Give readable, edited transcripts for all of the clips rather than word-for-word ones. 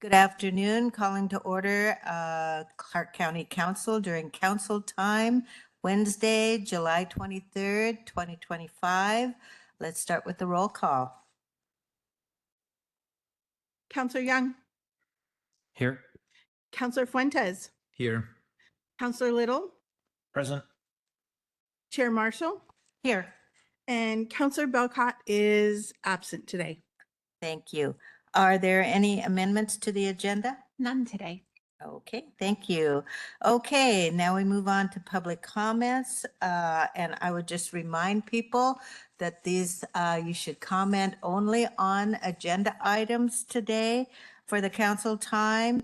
Good afternoon. Calling to order Clark County Council during council time, Wednesday, July 23rd, 2025. Let's start with the roll call. Counselor Young, Here. Counselor Fuentes, Here. Counselor Little, Present. Chair Marshall, Here. and Counselor Belcott is absent today. Thank you. Are there any amendments to the agenda? None today. Okay, thank you. Okay, now we move on to public comments. And I would just remind people that these, you should comment only on agenda items today for the council time.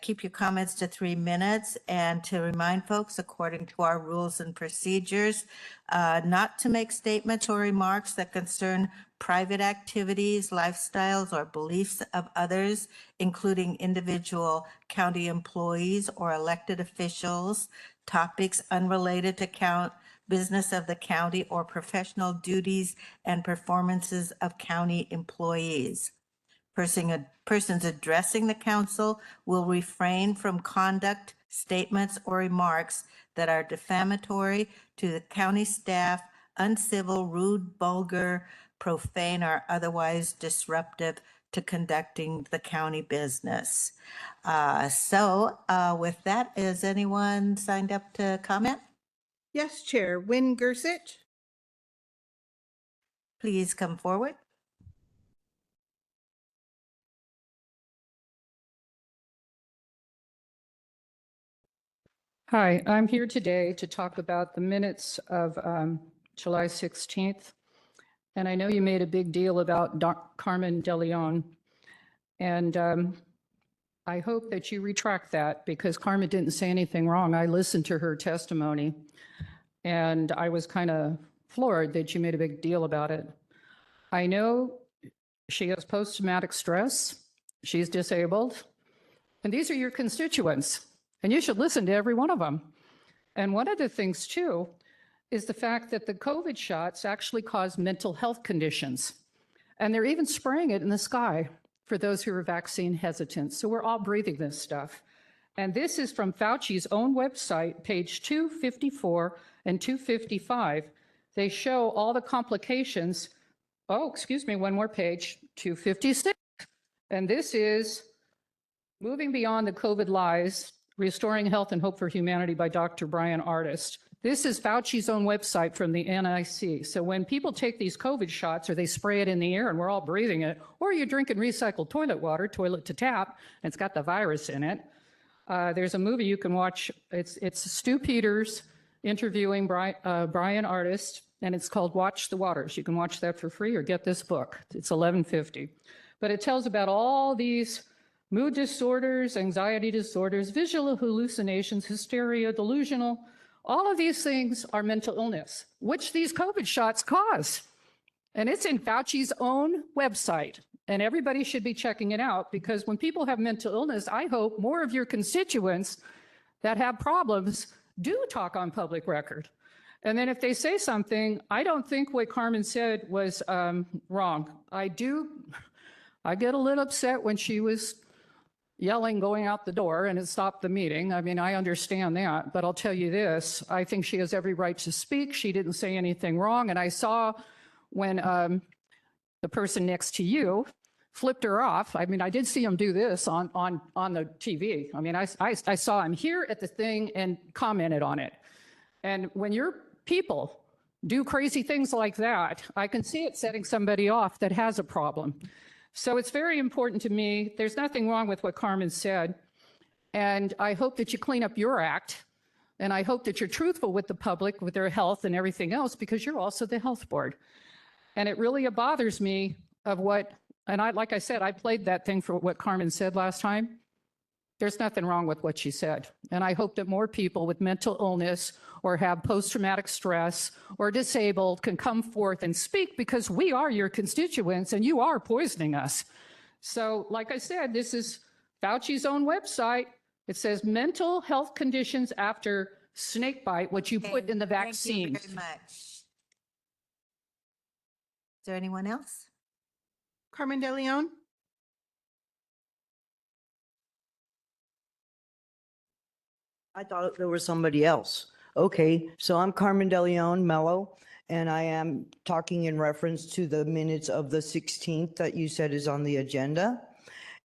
Keep your comments to 3 minutes, and to remind folks, according to our rules and procedures, not to make statements or remarks that concern private activities, lifestyles, or beliefs of others, including individual county employees or elected officials, topics unrelated to business of the county, or professional duties and performances of county employees. Persons addressing the council will refrain from conduct, statements, or remarks that are defamatory to the county staff, uncivil, rude, vulgar, profane, or otherwise disruptive to conducting the county business. With that, is anyone signed up to comment? Yes, Chair. Wynn Gersich. Please come forward. Hi, I'm here today to talk about the minutes of July 16th. And I know you made a big deal about Carmen DeLeon. And I hope that you retract that, because Carmen didn't say anything wrong. I listened to her testimony and I was kind of floored that you made a big deal about it. I know she has post-traumatic stress. She's disabled. And these are your constituents. And you should listen to every one of them. And one of the things, too, is the fact that the COVID shots actually cause mental health conditions. And they're even spraying it in the sky for those who are vaccine hesitant. So we're all breathing this stuff. And this is from Fauci's own website, page 254 and 255. They show all the complications. Oh, excuse me, one more page, 256. And this is Moving Beyond the COVID Lies, Restoring Health and Hope for Humanity by Dr. Brian Ardis. This is Fauci's own website from the NIC. So when people take these COVID shots, or they spray it in the air and we're all breathing it, or you're drinking recycled toilet water, toilet to tap, and it's got the virus in it. There's a movie you can watch. It's Stu Peters interviewing Brian Ardis, and it's called Watch the Waters. You can watch that for free or get this book. It's $11.50. But it tells about all these mood disorders, anxiety disorders, visual hallucinations, hysteria, delusional. All of these things are mental illness, which these COVID shots cause. And it's in Fauci's own website. And everybody should be checking it out, because when people have mental illness, I hope more of your constituents that have problems do talk on public record. And then if they say something, I don't think what Carmen said was wrong. I get a little upset when she was yelling going out the door and it stopped the meeting. I mean, I understand that, but I'll tell you this, I think she has every right to speak. She didn't say anything wrong. And I saw when the person next to you flipped her off. I mean, I did see him do this on the TV. I mean, I saw him here at the thing and commented on it. And when your people do crazy things like that, I can see it setting somebody off that has a problem. So it's very important to me. There's nothing wrong with what Carmen said. And I hope that you clean up your act. And I hope that you're truthful with the public, with their health and everything else, because you're also the health board. And it really bothers me of what, and like I said, I played that thing for what Carmen said last time. There's nothing wrong with what she said. And I hope that more people with mental illness or have post-traumatic stress or disabled can come forth and speak, because we are your constituents and you are poisoning us. So like I said, this is Fauci's own website. It says mental health conditions after snake bite, what you put in the vaccines. Thank you very much. Is there anyone else? Carmen DeLeon. I thought there was somebody else. Okay, so I'm Carmen De Leon Mello, and I am talking in reference to the minutes of the 16th that you said is on the agenda.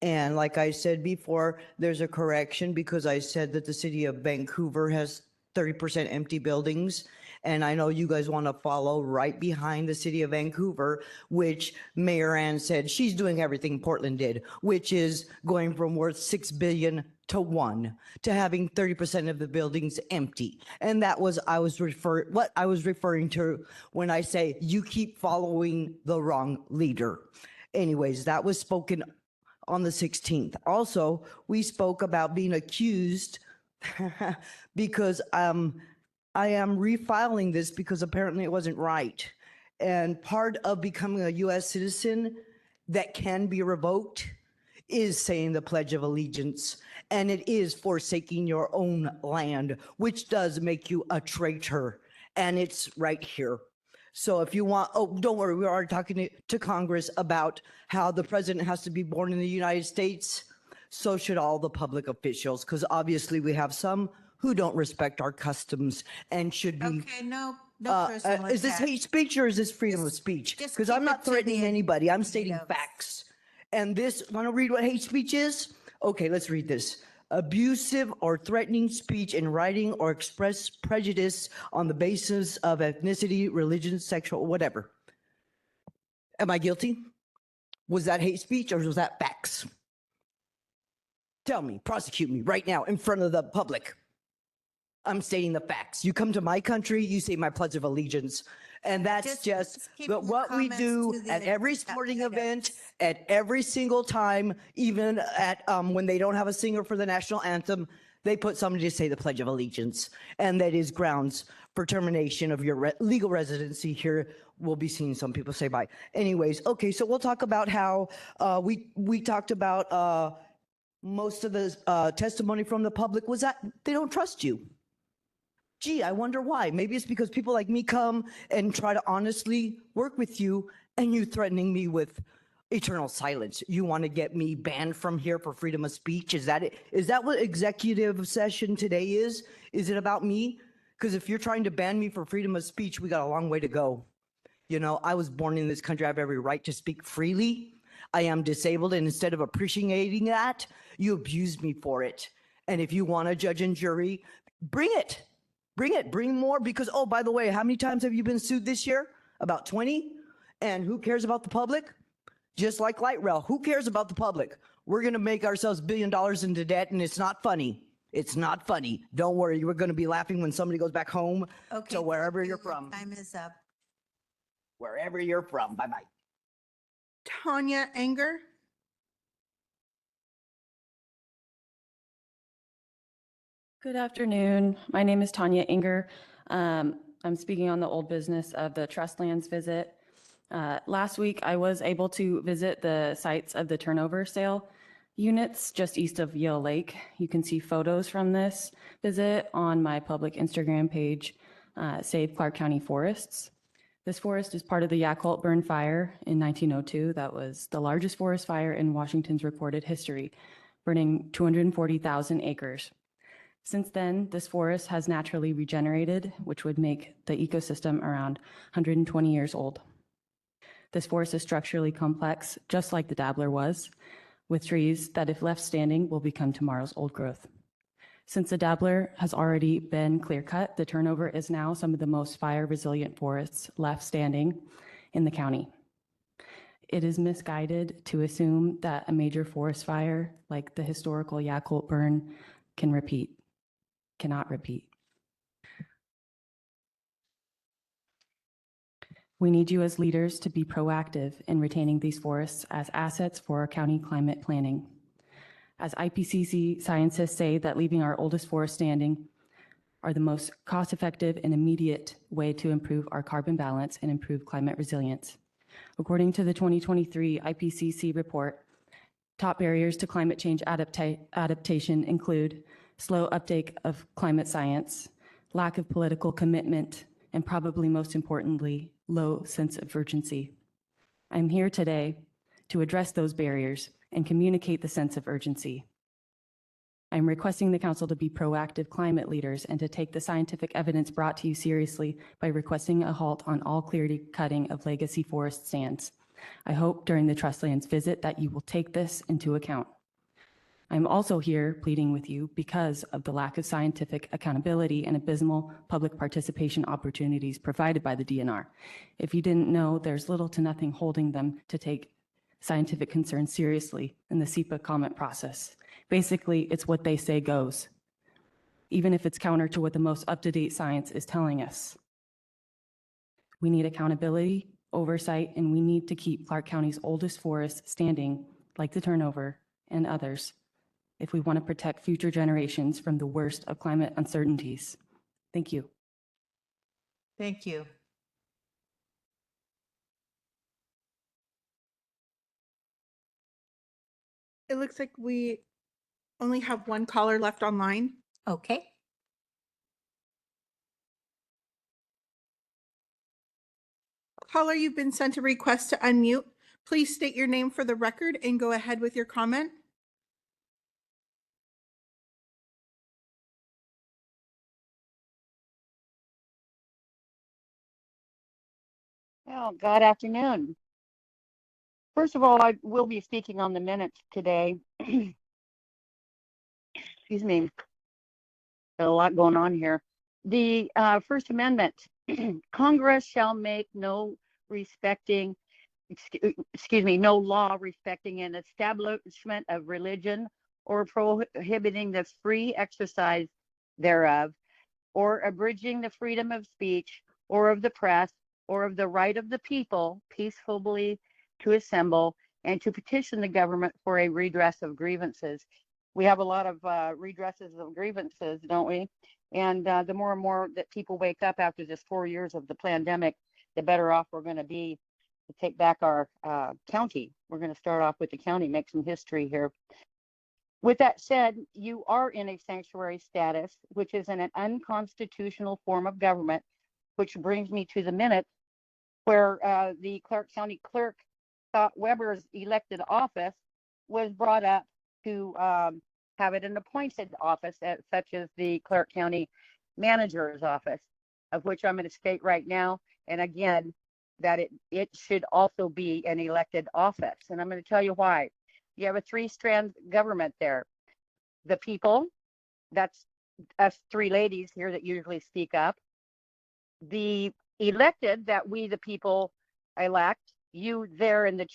And like I said before, there's a correction because I said that the city of Vancouver has 30% empty buildings. And I know you guys want to follow right behind the city of Vancouver, which Mayor Ann said she's doing everything Portland did, which is going from worth 6 billion to 1 to having 30% of the buildings empty. And that was what I was referring to when I say you keep following the wrong leader. Anyways, that was spoken on the 16th. Also, we spoke about being accused because I am refiling this because apparently it wasn't right. And part of becoming a US citizen that can be revoked is saying the Pledge of Allegiance, and it is forsaking your own land, which does make you a traitor. And it's right here. So if you want, oh, don't worry, we're already talking to Congress about how the president has to be born in the United States. So should all the public officials, because obviously we have some who don't respect our customs and should be. Okay, no personal Is this attack. hate speech or is this freedom of speech? just Because keep I'm it not to threatening the anybody. I'm stating items. facts. And this, want to read what hate speech is? Okay, let's read this. Abusive or threatening speech in writing or express prejudice on the basis of ethnicity, religion, sexual, whatever. Am I guilty? Was that hate speech or was that facts? Tell me, prosecute me right now in front of the public. I'm stating the facts. You come to my country, you say my Pledge of Allegiance. And that's just keep but your what we comments do to the at every agenda sporting items. event, at every single time, even at when they don't have a singer for the national anthem, they put somebody to say the Pledge of Allegiance. And that is grounds for termination of your legal residency here. We'll be seeing some people say bye. Anyways, okay, so we'll talk about how we talked about most of the testimony from the public was that they don't trust you. Gee, I wonder why. Maybe it's because people like me come and try to honestly work with you and you threatening me with eternal silence. You want to get me banned from here for freedom of speech? Is that it? Is that what executive session today is? Is it about me? Because if you're trying to ban me for freedom of speech, we got a long way to go. You know, I was born in this country. I have every right to speak freely. I am disabled, and instead of appreciating that, you abuse me for it. And if you want a judge and jury, bring it. Bring it. Bring more because, oh, by the way, how many times have you been sued this year? About 20? And who cares about the public? Just like light rail. Who cares about the public? We're going to make ourselves $1 billion into debt, and it's not funny. It's not funny. Don't worry. We're going to be laughing when somebody goes back home Okay, to wherever thank you're you. from. Time is up. Wherever you're from. Bye-bye. Tanya Anger. Good afternoon. My name is Tanya Inger. I'm speaking on the old business of the trust lands visit. Last week, I was able to visit the sites of the turnover sale units just east of Yale Lake. You can see photos from this visit on my public Instagram page, Save Clark County Forests. This forest is part of the Yakult Burn Fire in 1902. That was the largest forest fire in Washington's recorded history, burning 240,000 acres. Since then, this forest has naturally regenerated, which would make the ecosystem around 120 years old. This forest is structurally complex, just like the Dabbler was, with trees that, if left standing, will become tomorrow's old growth. Since the Dabbler has already been clear-cut, the turnover is now some of the most fire-resilient forests left standing in the county. It is misguided to assume that a major forest fire, like the historical Yakult burn, cannot repeat. We need you as leaders to be proactive in retaining these forests as assets for our county climate planning. As IPCC scientists say that leaving our oldest forest standing are the most cost-effective and immediate way to improve our carbon balance and improve climate resilience. According to the 2023 IPCC report, top barriers to climate change adaptation include slow uptake of climate science, lack of political commitment, and probably most importantly, low sense of urgency. I'm here today to address those barriers and communicate the sense of urgency. I'm requesting the council to be proactive climate leaders and to take the scientific evidence brought to you seriously by requesting a halt on all clear cutting of legacy forest stands. I hope during the Trustlands visit that you will take this into account. I'm also here pleading with you because of the lack of scientific accountability and abysmal public participation opportunities provided by the DNR. If you didn't know, there's little to nothing holding them to take scientific concerns seriously in the SEPA comment process. Basically, it's what they say goes, even if it's counter to what the most up-to-date science is telling us. We need accountability, oversight, and we need to keep Clark County's oldest forests standing, like the turnover and others, if we want to protect future generations from the worst of climate uncertainties. Thank you. Thank you. It looks like we only have one caller left online. Okay. Caller, you've been sent a request to unmute. Please state your name for the record and go ahead with your comment. Well, good afternoon. First of all, I will be speaking on the minutes today. Excuse me, got a lot going on here. The First Amendment, Congress shall make no no law respecting an establishment of religion or prohibiting the free exercise thereof, or abridging the freedom of speech or of the press, or of the right of the people peacefully to assemble and to petition the government for a redress of grievances. We have a lot of redresses of grievances, don't we? And the more and more that people wake up after this 4 years of the pandemic, the better off we're going to be to take back our county. We're going to start off with the county, make some history here. With that said, you are in a sanctuary status, which is an unconstitutional form of government, which brings me to the minutes where the Clark County Clerk, Scott Weber's elected office, was brought up to have it an appointed office, such as the Clark County Manager's office, of which I'm going to state right now, and again, that it should also be an elected office. And I'm going to tell you why. You have a three-strand government there. The people, that's us three ladies here that usually speak up. The elected, that we the people elect, you there in the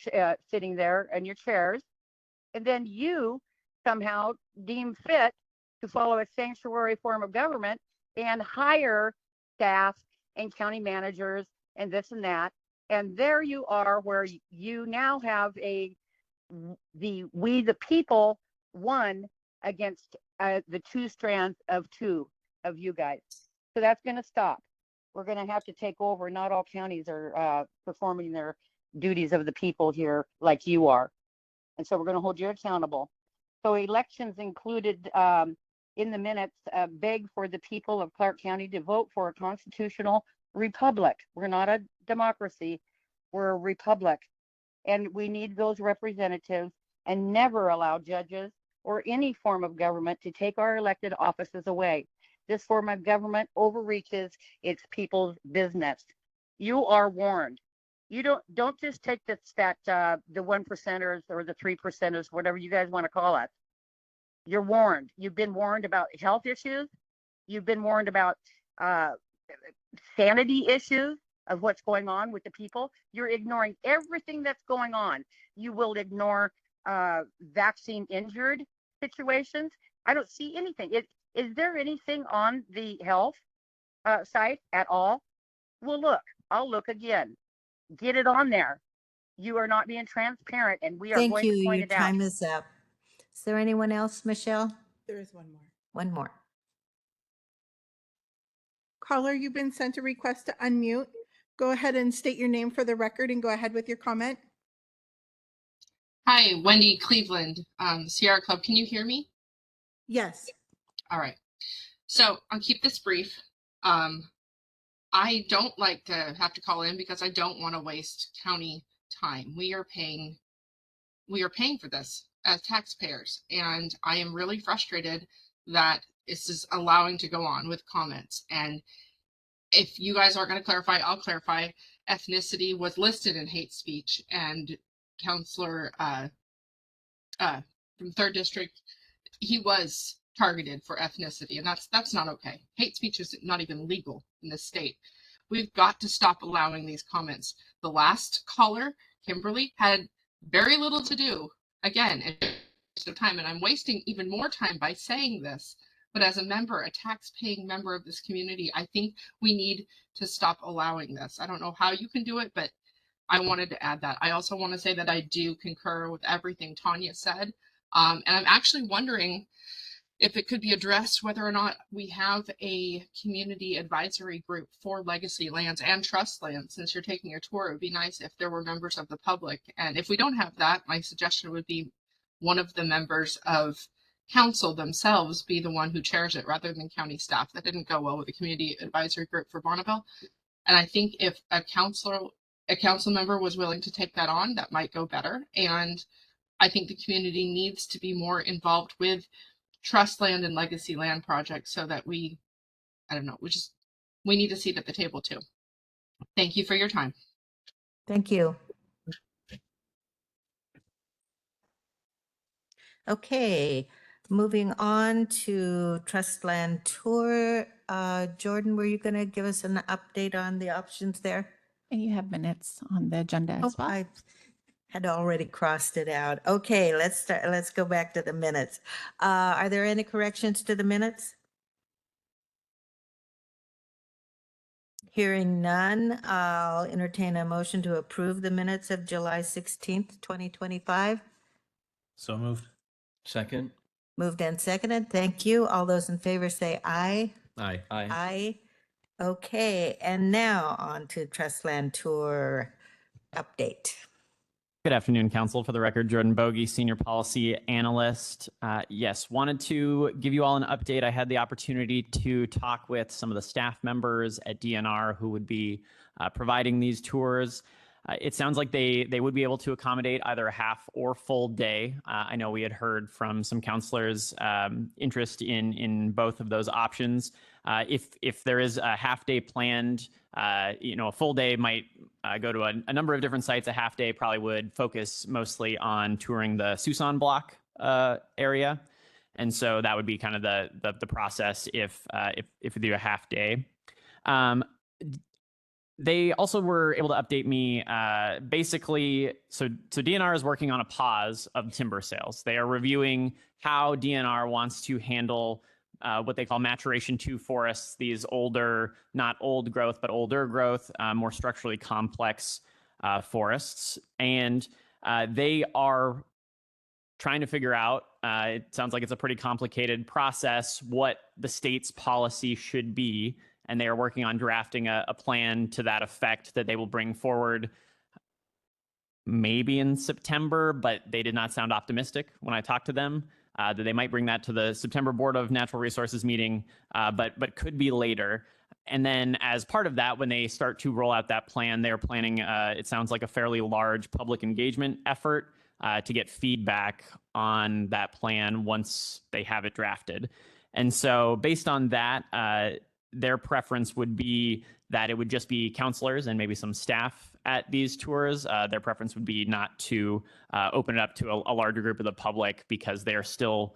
sitting there in your chairs, and then you somehow deem fit to follow a sanctuary form of government and hire staff and county managers and this and that, and there you are where you now have we the people won against the two strands of two of you guys. So that's going to stop. We're going to have to take over. Not all counties are performing their duties of the people here like you are. And so we're going to hold you accountable. So elections included in the minutes, beg for the people of Clark County to vote for a constitutional republic. We're not a democracy, we're a republic. And we need those representatives, and never allow judges or any form of government to take our elected offices away. This form of government overreaches its people's business. You are warned. You don't just take the 1%ers or the 3%ers, whatever you guys want to call us. You're warned. You've been warned about health issues. You've been warned about sanity issues of what's going on with the people. You're ignoring everything that's going on. You will ignore vaccine injured situations. I don't see anything. Is there anything on the health site at all? Well, look, I'll look again. Get it on there. You are not being transparent, and we are Thank going you. to point Your it out. time is up. Is there anyone else, Michelle? There is one more. One more. Caller, you've been sent a request to unmute. Go ahead and state your name for the record and go ahead with your comment. Hi, Wendy Cleveland, Sierra Club. Can you hear me? Yes. All right. So I'll keep this brief. I don't like to have to call in because I don't want to waste county time. We are paying for this. as taxpayers. And I am really frustrated that this is allowing to go on with comments. And if you guys aren't going to clarify, I'll clarify. Ethnicity was listed in hate speech, and Counselor from 3rd District, he was targeted for ethnicity, and that's not okay. Hate speech is not even legal in this state. We've got to stop allowing these comments. The last caller, Kimberly, had very little to do, again, of time, and I'm wasting even more time by saying this. But as a member, a tax-paying member of this community, I think we need to stop allowing this. I don't know how you can do it, but I wanted to add that. I also want to say that I do concur with everything Tanya said. And I'm actually wondering if it could be addressed whether or not we have a community advisory group for legacy lands and trust lands. Since you're taking a tour, it would be nice if there were members of the public. And if we don't have that, my suggestion would be one of the members of council themselves be the one who chairs it rather than county staff. That didn't go well with the community advisory group for Bonneville. And I think if a council member was willing to take that on, that might go better. And I think the community needs to be more involved with trust land and legacy land projects so that we need a seat at the table too. Thank you for your time. Thank you. Okay, moving on to Trust Land Tour. Jordan, were you going to give us an update on the options there? And you have minutes on the agenda as well. I had already crossed it out. Okay, let's go back to the minutes. Are there any corrections to the minutes? Hearing none, I'll entertain a motion to approve the minutes of July 16th, 2025. So moved. Second. Moved and seconded. Thank you. All those in favor say aye. Aye. Aye. Aye. Okay, and now on to Trust Land Tour update. Good afternoon, Council. For the record, Jordan Bogie, Senior Policy Analyst. Yes, wanted to give you all an update. I had the opportunity to talk with some of the staff members at DNR who would be providing these tours. It sounds like they would be able to accommodate either a half or full day. I know we had heard from some counselors interest in both of those options. If there is a half day planned, a full day might go to a number of different sites. A half day probably would focus mostly on touring the Suisun block area. And so that would be kind of the process if we do a half day. They also were able to update me basically. So DNR is working on a pause of timber sales. They are reviewing how DNR wants to handle what they call maturation 2 forests, these older, not old growth, but older growth, more structurally complex forests. And they are trying to figure out, it sounds like it's a pretty complicated process, what the state's policy should be. And they are working on drafting a plan to that effect that they will bring forward maybe in September, but they did not sound optimistic when I talked to them. That they might bring that to the September Board of Natural Resources meeting, but could be later. And then as part of that, when they start to roll out that plan, they're planning, it sounds like a fairly large public engagement effort to get feedback on that plan once they have it drafted. And so based on that, their preference would be that it would just be counselors and maybe some staff at these tours. Their preference would be not to open it up to a larger group of the public because they're still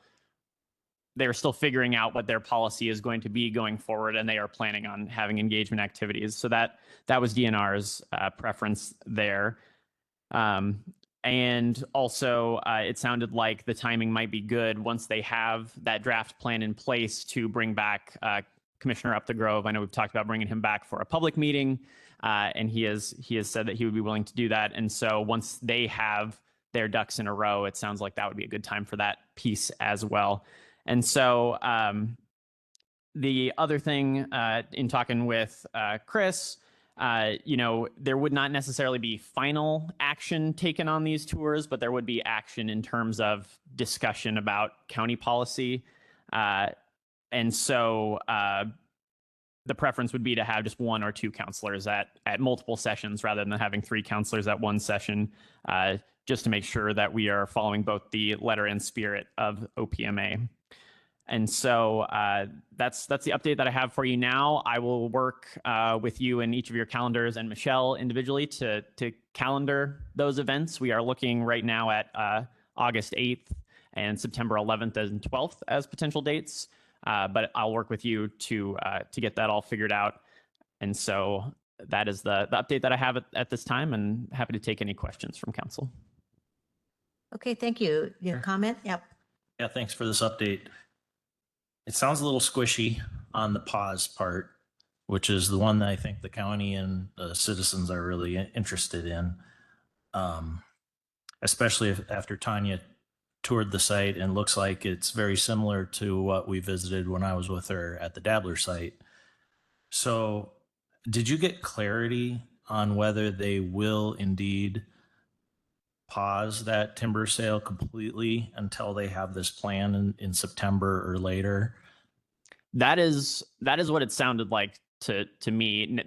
figuring out what their policy is going to be going forward, and they are planning on having engagement activities. So that was DNR's preference there. And also, it sounded like the timing might be good once they have that draft plan in place to bring back Commissioner Upthegrove. I know we've talked about bringing him back for a public meeting, and he has said that he would be willing to do that. And so once they have their ducks in a row, it sounds like that would be a good time for that piece as well. And so the other thing in talking with Chris, there would not necessarily be final action taken on these tours, but there would be action in terms of discussion about county policy. And so the preference would be to have just one or two counselors at multiple sessions rather than having three counselors at one session, just to make sure that we are following both the letter and spirit of OPMA. And so that's the update that I have for you now. I will work with you in each of your calendars and Michelle individually to calendar those events. We are looking right now at August 8th and September 11th and 12th as potential dates. But I'll work with you to get that all figured out. And so that is the update that I have at this time, and happy to take any questions from council. Okay, thank you. Your Sure. comment? Yep. Yeah, thanks for this update. It sounds a little squishy on the pause part, which is the one that I think the county and the citizens are really interested in. Especially after Tanya toured the site and looks like it's very similar to what we visited when I was with her at the Dabbler site. So did you get clarity on whether they will indeed pause that timber sale completely until they have this plan in September or later? That is what it sounded like to me.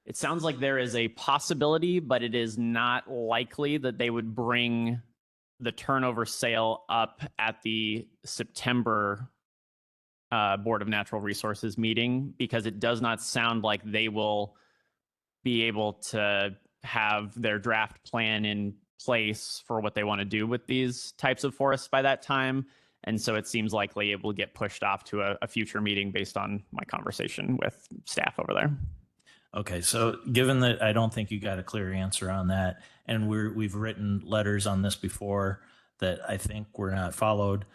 It sounds like there is a possibility, but it is not likely that they would bring the turnover sale up at the September Board of Natural Resources meeting, because it does not sound like they will be able to have their draft plan in place for what they want to do with these types of forests by that time. And so it seems likely it will get pushed off to a future meeting based on my conversation with staff over there. Okay, so given that I don't think you got a clear answer on that, and we've written letters on this before that I think were not followed,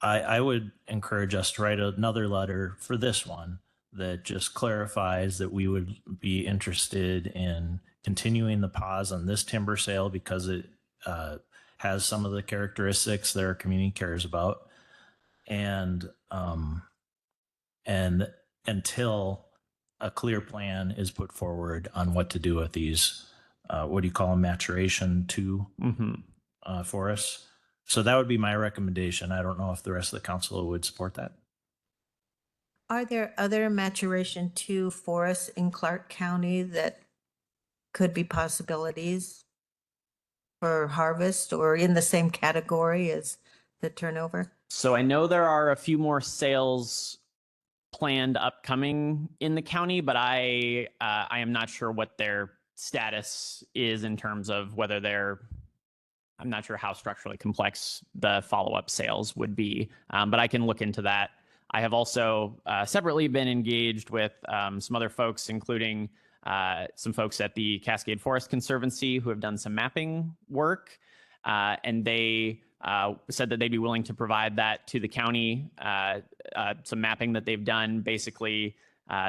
I would encourage us to write another letter for this one that just clarifies that we would be interested in continuing the pause on this timber sale because it has some of the characteristics that our community cares about, and until a clear plan is put forward on what to do with these, what do you call them, maturation 2 forests. So that would be my recommendation. I don't know if the rest of the council would support that. Are there other maturation 2 forests in Clark County that could be possibilities for harvest or in the same category as the turnover? So I know there are a few more sales planned upcoming in the county, but I am not sure what their status is in terms of whether I'm not sure how structurally complex the follow-up sales would be, but I can look into that. I have also separately been engaged with some other folks, including some folks at the Cascade Forest Conservancy who have done some mapping work, and they said that they'd be willing to provide that to the county, some mapping that they've done, basically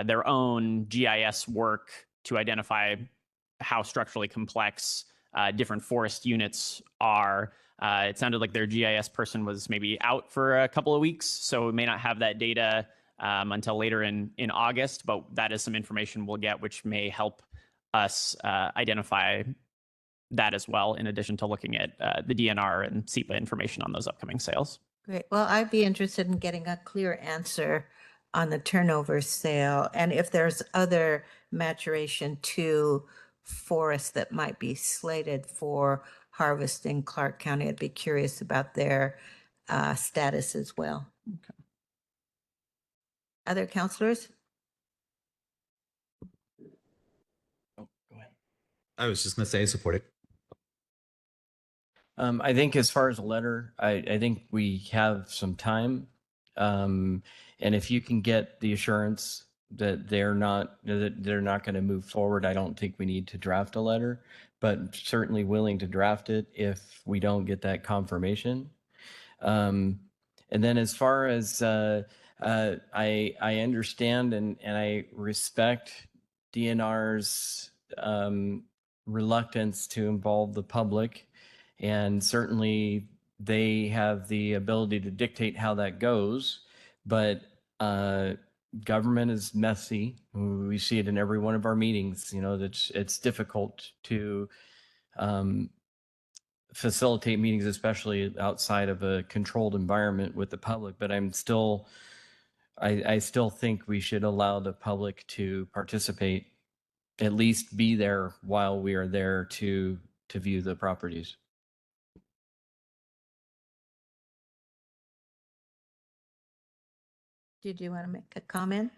their own GIS work to identify how structurally complex different forest units are. It sounded like their GIS person was maybe out for a couple of weeks, so we may not have that data until later in August, but that is some information we'll get, which may help us identify that as well, in addition to looking at the DNR and SEPA information on those upcoming sales. Great. Well, I'd be interested in getting a clear answer on the turnover sale, and if there's other maturation 2 forests that might be slated for harvest in Clark County. I'd be curious about their status as well. Okay. Other counselors? Oh, go ahead. I was just going to say support it. I think as far as a letter, I think we have some time. And if you can get the assurance that they're not going to move forward, I don't think we need to draft a letter, but certainly willing to draft it if we don't get that confirmation. And then as far as I understand and I respect DNR's reluctance to involve the public, and certainly they have the ability to dictate how that goes, but government is messy. We see it in every one of our meetings. You know, it's difficult to facilitate meetings, especially outside of a controlled environment with the public. But I'm still I still think we should allow the public to participate, at least be there while we are there to view the properties. Did you want to make a comment?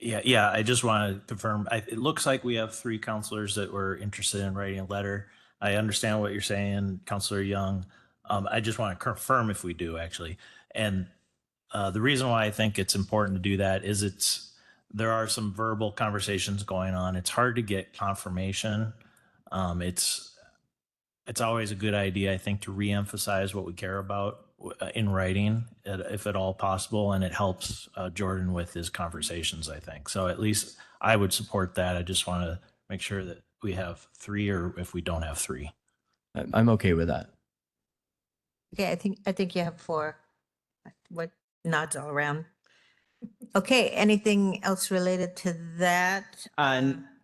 Yeah. I just want to confirm. It looks like we have 3 counselors that were interested in writing a letter. I understand what you're saying, Counselor Young. I just want to confirm if we do actually. And the reason why I think it's important to do that is there are some verbal conversations going on. It's hard to get confirmation. It's always a good idea, I think, to reemphasize what we care about in writing, if at all possible, and it helps Jordan with his conversations, I think. So at least I would support that. I just want to make sure that we have 3, or if we don't have 3. I'm okay with that. Okay, I think you have 4. What nods all around? Okay, anything else related to that?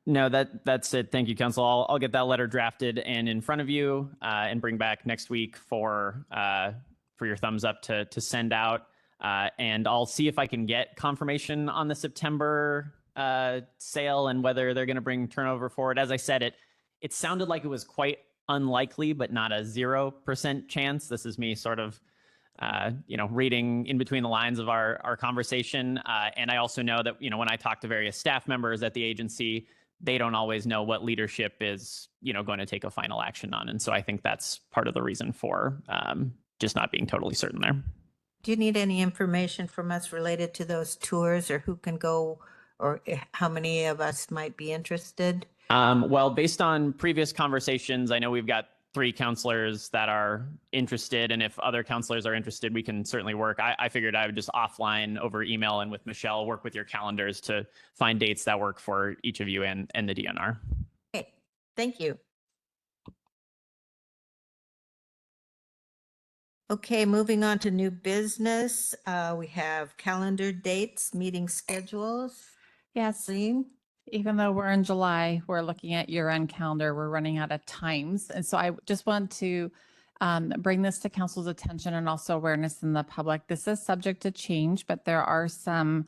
No, that's it. Thank you, Council. I'll get that letter drafted and in front of you and bring back next week for your thumbs up to send out. And I'll see if I can get confirmation on the September sale and whether they're going to bring turnover forward. As I said, it sounded like it was quite unlikely, but not a 0% chance. This is me sort of reading in between the lines of our conversation. And I also know that, when I talk to various staff members at the agency, they don't always know what leadership is, going to take a final action on. And so I think that's part of the reason for just not being totally certain there. Do you need any information from us related to those tours, or who can go, or how many of us might be interested? Well, based on previous conversations, I know we've got 3 counselors that are interested, and if other counselors are interested, we can certainly work. I figured I would just offline over email and with Michelle work with your calendars to find dates that work for each of you and the DNR. Okay, thank you. Okay, moving on to new business. We have calendar dates, meeting schedules. Yes, Celine? even though we're in July, we're looking at year-end calendar, we're running out of times. And so I just want to bring this to council's attention and also awareness in the public. This is subject to change, but there are some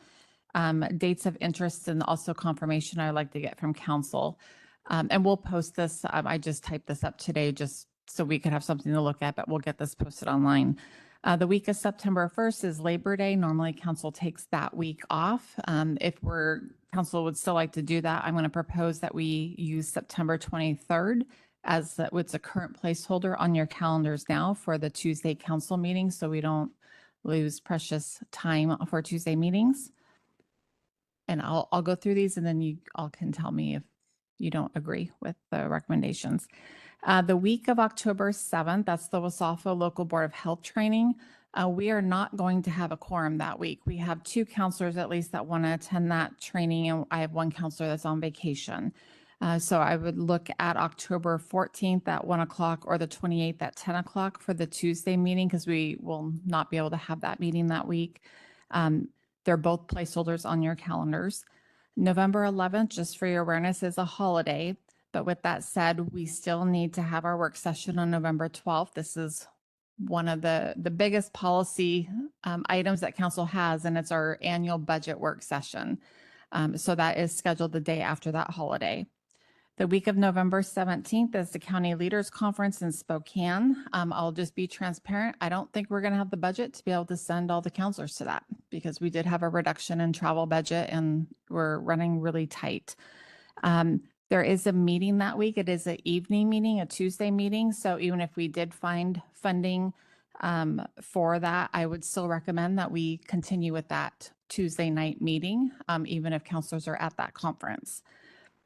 dates of interest and also confirmation I'd like to get from council. And we'll post this. I just typed this up today just so we could have something to look at, but we'll get this posted online. The week of September 1st is Labor Day. Normally council takes that week off. If council would still like to do that, I'm going to propose that we use September 23rd as what's a current placeholder on your calendars now for the Tuesday council meeting, so we don't lose precious time for Tuesday meetings. And I'll go through these and then you all can tell me if you don't agree with the recommendations. The week of October 7th, that's the Wasafo Local Board of Health training. We are not going to have a quorum that week. We have 2 counselors at least that want to attend that training, and I have 1 counselor that's on vacation. So I would look at October 14th at 1 o'clock or the 28th at 10 o'clock for the Tuesday meeting, because we will not be able to have that meeting that week. They're both placeholders on your calendars. November 11th, just for your awareness, is a holiday. But with that said, we still need to have our work session on November 12th. This is one of the biggest policy items that council has, and it's our annual budget work session. So that is scheduled the day after that holiday. The week of November 17th is the County Leaders Conference in Spokane. I'll just be transparent. I don't think we're going to have the budget to be able to send all the counselors to that, because we did have a reduction in travel budget and we're running really tight. There is a meeting that week. It is an evening meeting, a Tuesday meeting. So even if we did find funding for that, I would still recommend that we continue with that Tuesday night meeting, even if counselors are at that conference.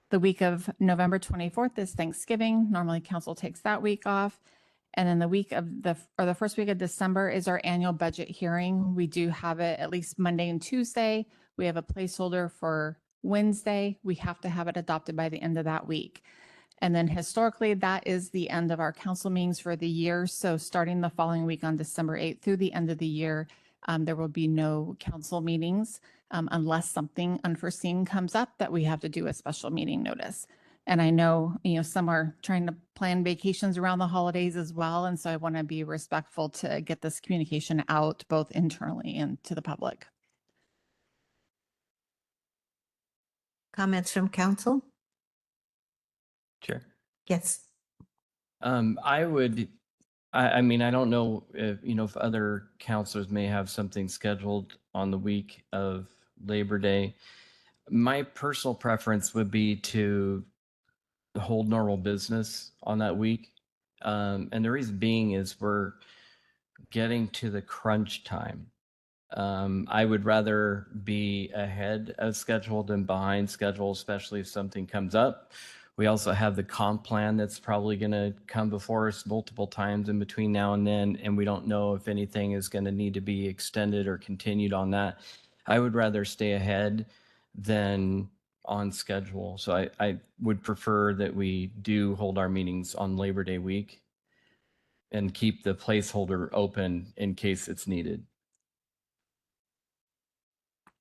The week of November 24th is Thanksgiving. Normally council takes that week off. And then the week of the first week of December is our annual budget hearing. We do have it at least Monday and Tuesday. We have a placeholder for Wednesday. We have to have it adopted by the end of that week. And then historically, that is the end of our council meetings for the year. So starting the following week on December 8th through the end of the year, there will be no council meetings unless something unforeseen comes up that we have to do a special meeting notice. And I know, some are trying to plan vacations around the holidays as well. And so I want to be respectful to get this communication out both internally and to the public. Comments from council? Sure. Yes. I would, I mean, I don't know if, if other counselors may have something scheduled on the week of Labor Day. My personal preference would be to hold normal business on that week. And the reason being is we're getting to the crunch time. I would rather be ahead of schedule than behind schedule, especially if something comes up. We also have the comp plan that's probably going to come before us multiple times in between now and then, and we don't know if anything is going to need to be extended or continued on that. I would rather stay ahead than on schedule. So I would prefer that we do hold our meetings on Labor Day week and keep the placeholder open in case it's needed.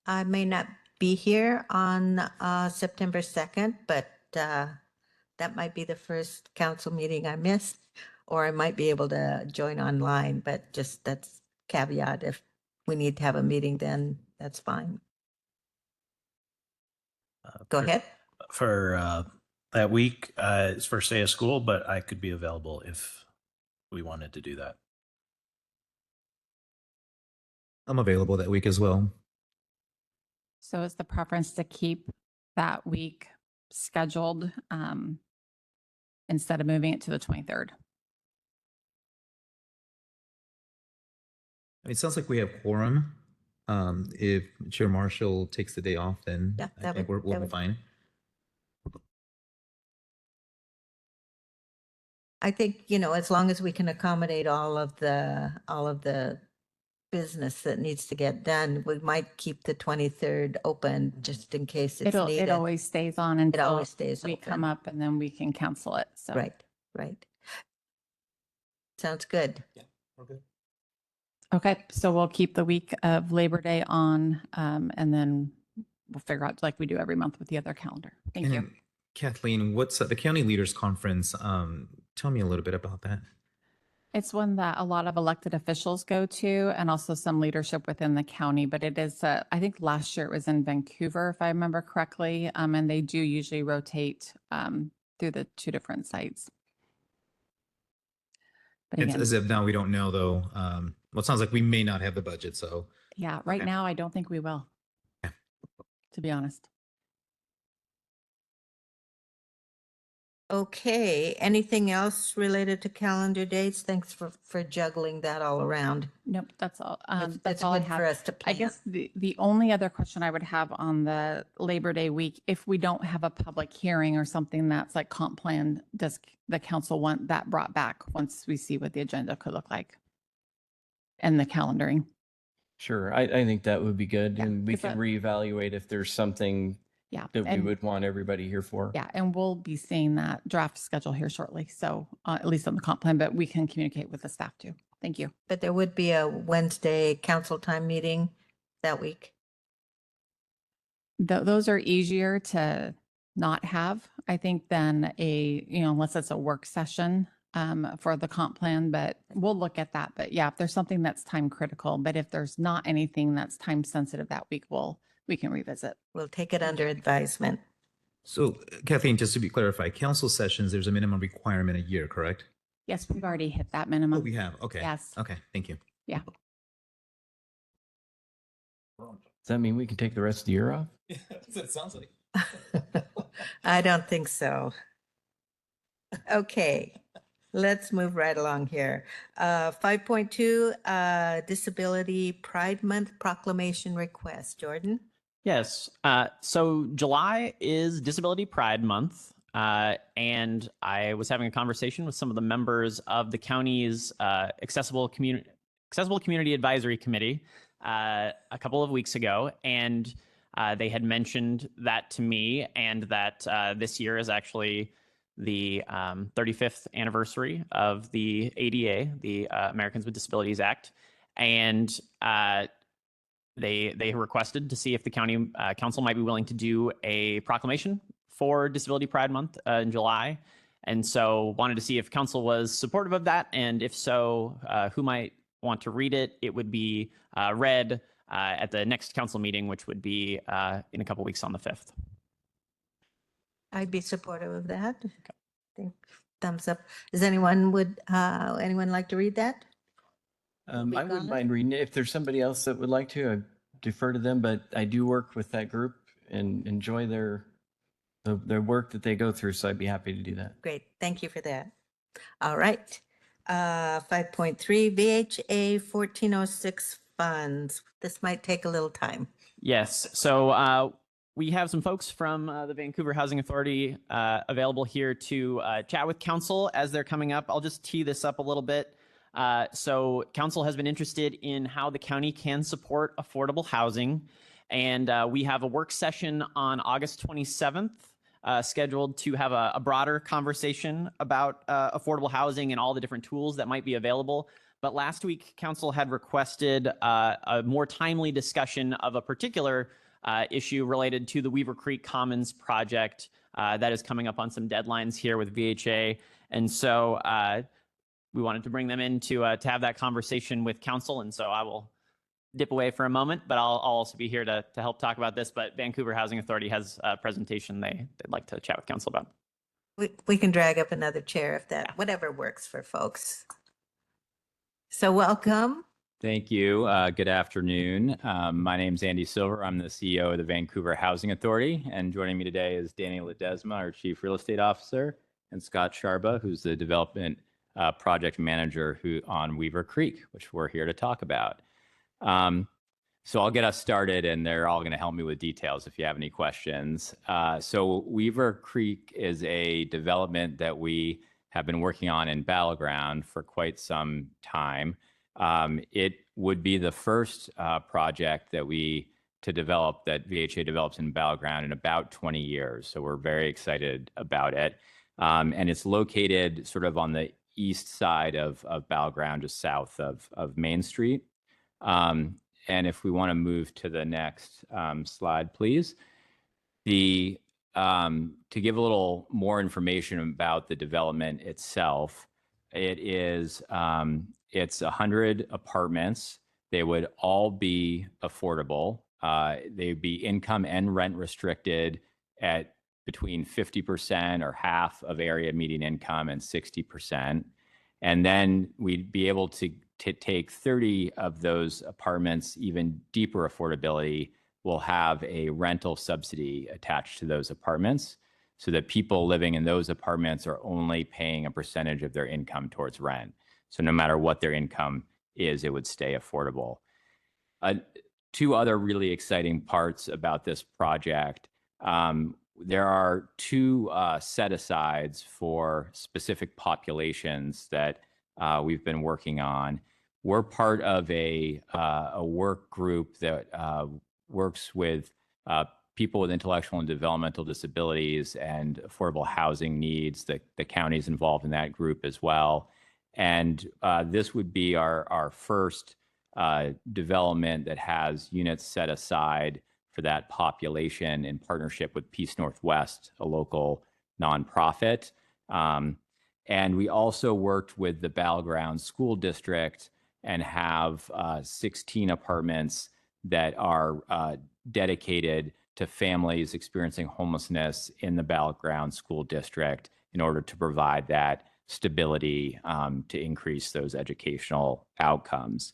I may not be here on September 2nd, but that might be the first council meeting I missed, or I might be able to join online, but just that's caveat. If we need to have a meeting, then that's fine. Go ahead. For that week, it's first day of school, but I could be available if we wanted to do that. I'm available that week as well. So is the preference to keep that week scheduled instead of moving it to the 23rd? It sounds like we have quorum. If Chair Marshall takes the day off, then Yeah, I that think would- we'll that be would- fine. I think, as long as we can accommodate all of the business that needs to get done, we might keep the 23rd open just in case it's It needed. always stays on until always stays we come open. up and then we can cancel it. So Right. Sounds good. Okay, so we'll keep the week of Labor Day on, and then we'll figure out like we do every month with the other calendar. Thank And you. then, Kathleen, what's the County Leaders Conference? Tell me a little bit about that. It's one that a lot of elected officials go to and also some leadership within the county, but it is, I think last year it was in Vancouver, if I remember correctly, and they do usually rotate through the two different sites. But It's again, as if now we don't know though. Well, it sounds like we may not have the budget, so yeah, right okay. now I don't think we will, to be honest. Okay, anything else related to calendar dates? Thanks for juggling that all around. Nope, that's all. It's That's all I good for have. us to I plan. guess the only other question I would have on the Labor Day week, if we don't have a public hearing or something that's like comp plan, does the council want that brought back once we see what the agenda could look like? And the calendaring. Sure. I think that would be good. Yeah, And we 'cause can that- reevaluate if there's something Yeah. that we and- would want everybody here for. Yeah, and we'll be seeing that draft schedule here shortly. So at least on the comp plan, but we can communicate with the staff too. Thank you. But there would be a Wednesday council time meeting that week. Those are easier to not have, I think, than unless it's a work session for the comp plan, but we'll look at that. But yeah, if there's something that's time critical, but if there's not anything that's time sensitive that week, we can revisit. We'll take it under advisement. So Kathleen, just to be clarified, council sessions, there's a minimum requirement a year, correct? Yes, we've already hit that Oh, minimum. we have. Okay. Yes. Okay. Thank you. Yeah. Does that mean we can take the rest of the year off? That's what it sounds like. I don't think so. Okay, let's move right along here. 5.2, Disability Pride Month Proclamation Request. Jordan? Yes. So July is Disability Pride Month. And I was having a conversation with some of the members of the county's Accessible Community Advisory Committee a couple of weeks ago. And they had mentioned that to me, and that this year is actually the 35th anniversary of the ADA, the Americans with Disabilities Act. And they requested to see if the county council might be willing to do a proclamation for Disability Pride Month in July. And so wanted to see if council was supportive of that. And if so, who might want to read it? It would be read at the next council meeting, which would be in a couple weeks on the 5th. I'd be supportive of that. I think thumbs up. Does anyone anyone like to read that? I Public wouldn't comment? mind reading it. If there's somebody else that would like to, I defer to them, but I do work with that group and enjoy their work that they go through, so I'd be happy to do that. Great, thank you for that. All right. 5.3 VHA 1406 funds. This might take a little time. Yes. So we have some folks from the Vancouver Housing Authority available here to chat with council as they're coming up. I'll just tee this up a little bit. So council has been interested in how the county can support affordable housing. And we have a work session on August 27th scheduled to have a broader conversation about affordable housing and all the different tools that might be available. But last week, council had requested a more timely discussion of a particular issue related to the Weaver Creek Commons project that is coming up on some deadlines here with VHA. And so we wanted to bring them in to have that conversation with council. And so I will dip away for a moment, but I'll also be here to help talk about this. But Vancouver Housing Authority has a presentation they'd like to chat with council about. We can drag up another chair if that, whatever works for folks. So welcome. Thank you. Good afternoon. My name is Andy Silver. I'm the CEO of the Vancouver Housing Authority. And joining me today is Danny Ledesma, our Chief Real Estate Officer, and Scott Sharba, who's the Development Project Manager on Weaver Creek, which we're here to talk about. So I'll get us started, and they're all going to help me with details if you have any questions. So Weaver Creek is a development that we have been working on in Battleground for quite some time. It would be the first project that that VHA develops in Battleground in about 20 years. So we're very excited about it. And it's located sort of on the east side of Battleground, just south of Main Street. And if we want to move to the next slide, please. To give a little more information about the development itself, it's 100 apartments. They would all be affordable. They'd be income and rent restricted at between 50% or half of area median income and 60%. And then we'd be able to take 30 of those apartments, even deeper affordability, will have a rental subsidy attached to those apartments so that people living in those apartments are only paying a percentage of their income towards rent. So no matter what their income is, it would stay affordable. Two other really exciting parts about this project. There are two set-asides for specific populations that we've been working on. We're part of a work group that works with people with intellectual and developmental disabilities and affordable housing needs. The county's involved in that group as well. And this would be our first development that has units set aside for that population in partnership with Peace Northwest, a local nonprofit. And we also worked with the Battleground School District and have 16 apartments that are dedicated to families experiencing homelessness in the Battleground School District in order to provide that stability to increase those educational outcomes.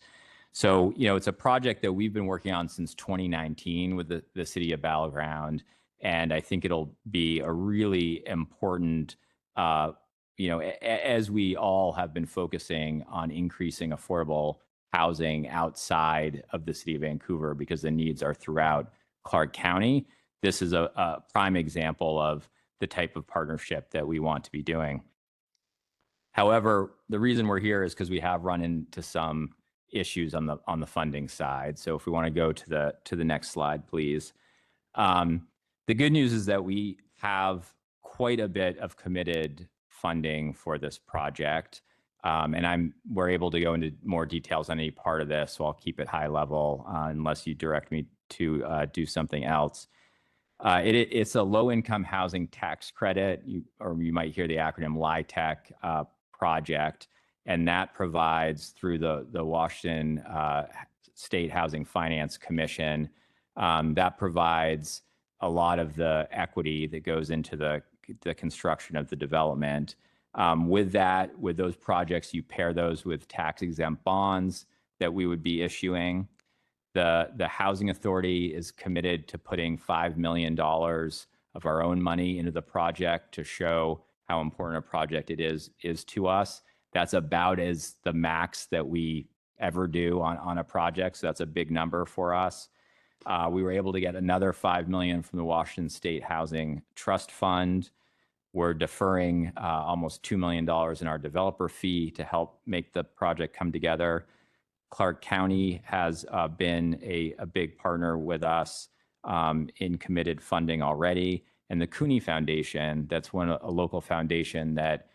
So, it's a project that we've been working on since 2019 with the city of Battleground. And I think it'll be a really important, as we all have been focusing on increasing affordable housing outside of the city of Vancouver because the needs are throughout Clark County. This is a prime example of the type of partnership that we want to be doing. However, the reason we're here is because we have run into some issues on the funding side. So if we want to go to the next slide, please. The good news is that we have quite a bit of committed funding for this project. And we're able to go into more details on any part of this, so I'll keep it high level unless you direct me to do something else. It's a low-income housing tax credit, or you might hear the acronym LIHTC project, and that provides through the Washington State Housing Finance Commission, that provides a lot of the equity that goes into the construction of the development. With those projects, you pair those with tax exempt bonds that we would be issuing. The Housing Authority is committed to putting $5 million of our own money into the project to show how important a project it is to us. That's about as the max that we ever do on a project. So that's a big number for us. We were able to get another $5 million from the Washington State Housing Trust Fund. We're deferring almost $2 million in our developer fee to help make the project come together. Clark County has been a big partner with us in committed funding already. And the Cooney Foundation, that's a local foundation that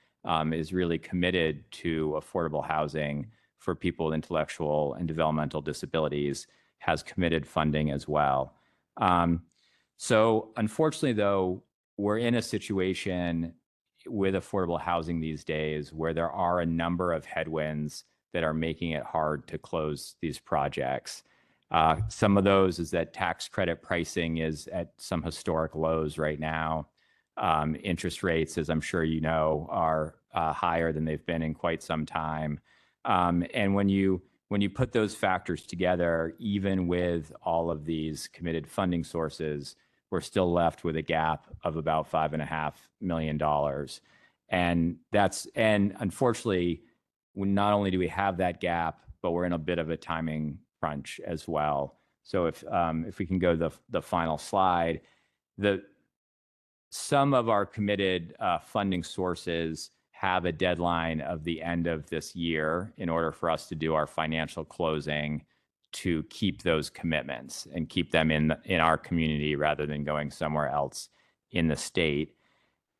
is really committed to affordable housing for people with intellectual and developmental disabilities, has committed funding as well. So unfortunately, though, we're in a situation with affordable housing these days where there are a number of headwinds that are making it hard to close these projects. Some of those is that tax credit pricing is at some historic lows right now. Interest rates, as I'm sure you know, are higher than they've been in quite some time. And when you put those factors together, even with all of these committed funding sources, we're still left with a gap of about $5.5 million. And unfortunately, not only do we have that gap, but we're in a bit of a timing crunch as well. So if we can go to the final slide, some of our committed funding sources have a deadline of the end of this year in order for us to do our financial closing to keep those commitments and keep them in our community rather than going somewhere else in the state.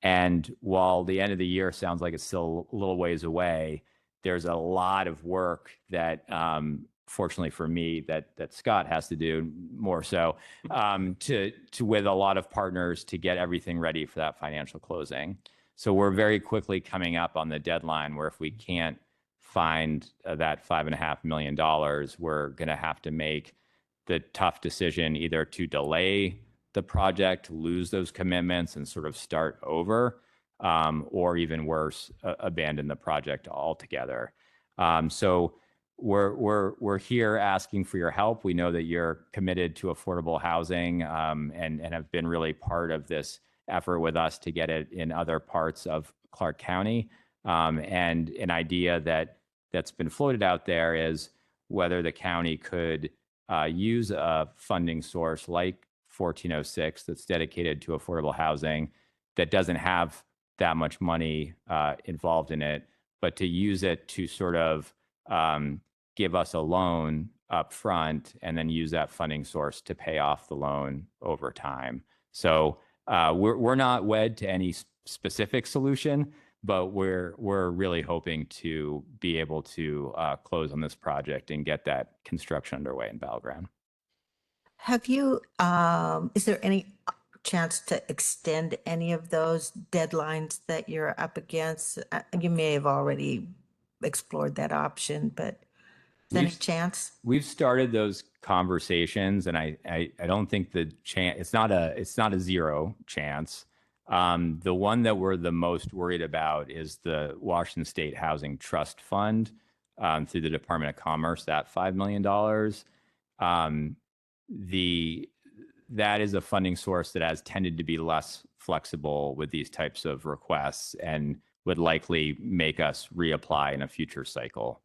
And while the end of the year sounds like it's still a little ways away, there's a lot of work that, fortunately for me, that Scott has to do more so to with a lot of partners to get everything ready for that financial closing. So we're very quickly coming up on the deadline where if we can't find that $5.5 million, we're going to have to make the tough decision either to delay the project, lose those commitments and sort of start over, or even worse, abandon the project altogether. So we're here asking for your help. We know that you're committed to affordable housing and have been really part of this effort with us to get it in other parts of Clark County. And an idea that's been floated out there is whether the county could use a funding source like 1406 that's dedicated to affordable housing that doesn't have that much money involved in it, but to use it to sort of give us a loan up front and then use that funding source to pay off the loan over time. So we're not wed to any specific solution, but we're really hoping to be able to close on this project and get that construction underway in Battleground. Have you, is there any chance to extend any of those deadlines that you're up against? You may have already explored that option, but is there any chance? We've started those conversations, and I don't think the chance, it's not a zero chance. The one that we're the most worried about is the Washington State Housing Trust Fund through the Department of Commerce, that $5 million. That is a funding source that has tended to be less flexible with these types of requests and would likely make us reapply in a future cycle.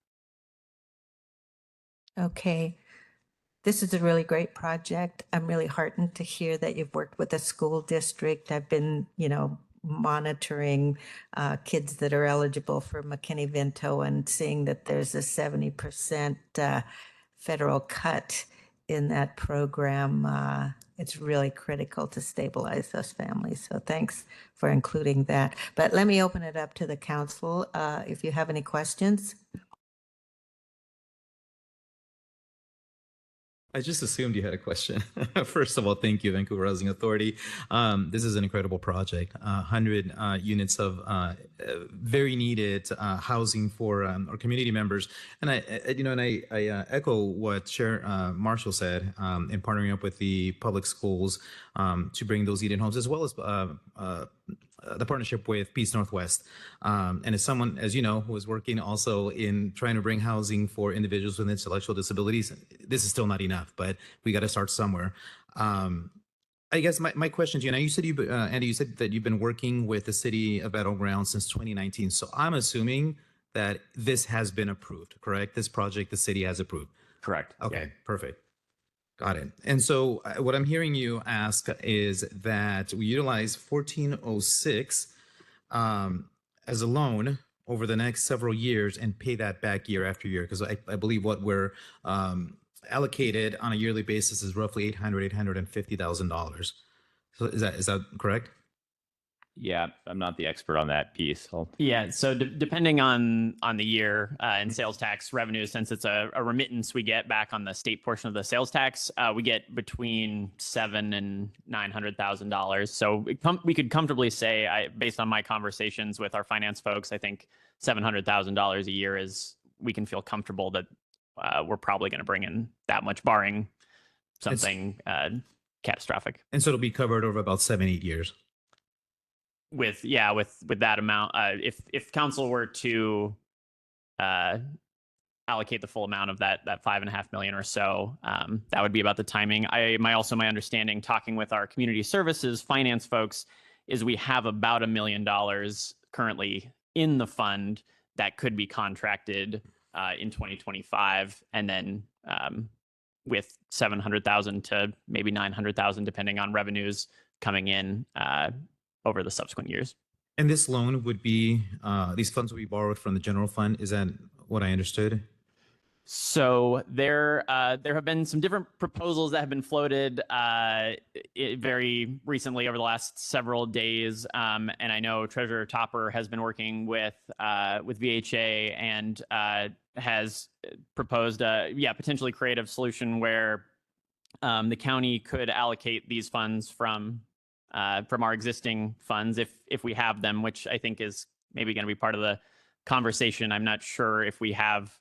Okay. This is a really great project. I'm really heartened to hear that you've worked with a school district. I've been, monitoring kids that are eligible for McKinney-Vento and seeing that there's a 70% federal cut in that program. It's really critical to stabilize those families. So thanks for including that. But let me open it up to the council if you have any questions. I just assumed you had a question. First of all, thank you, Vancouver Housing Authority. This is an incredible project. 100 units of very needed housing for our community members. And I echo what Chair Marshall said in partnering up with the public schools to bring those needed homes, as well as the partnership with Peace Northwest. And as someone, as you know, who is working also in trying to bring housing for individuals with intellectual disabilities, this is still not enough, but we got to start somewhere. I guess my question to you, now you said Andy, you said that you've been working with the city of Battleground since 2019. So I'm assuming that this has been approved, correct? This project, the city has approved. Correct. Okay, perfect. Got it. And so what I'm hearing you ask is that we utilize 1406 as a loan over the next several years and pay that back year after year, because I believe what we're allocated on a yearly basis is roughly $850,000. So is that correct? Yeah, I'm not the expert on that piece. Yeah, so depending on the year and sales tax revenue, since it's a remittance we get back on the state portion of the sales tax, we get between $700,000 and $900,000. So we could comfortably say, based on my conversations with our finance folks, I think $700,000 a year we can feel comfortable that we're probably going to bring in that much, barring something catastrophic. And so it'll be covered over about 7-8 years. With that amount, if council were to allocate the full amount of that $5.5 million or so, that would be about the timing. My understanding, talking with our community services finance folks, is we have about $1 million currently in the fund that could be contracted in 2025, and then with $700,000 to maybe $900,000, depending on revenues coming in over the subsequent years. And this loan would be, these funds will be borrowed from the general fund. Is that what I understood? So there have been some different proposals that have been floated very recently over the last several days, and I know Treasurer Topper has been working with VHA and has proposed a potentially creative solution where the county could allocate these funds from our existing funds if we have them, which I think is maybe going to be part of the conversation. I'm not sure if we have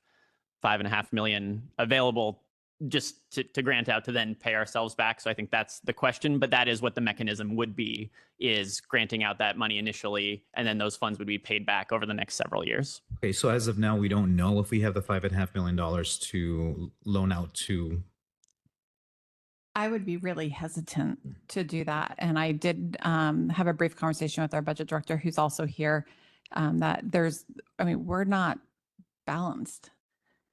$5.5 million available just to grant out to then pay ourselves back. So I think that's the question, but that is what the mechanism would be, is granting out that money initially, and then those funds would be paid back over the next several years. Okay, so as of now, we don't know if we have the $5.5 million to loan out to. I would be really hesitant to do that. And I did have a brief conversation with our budget director, who's also here, that we're not balanced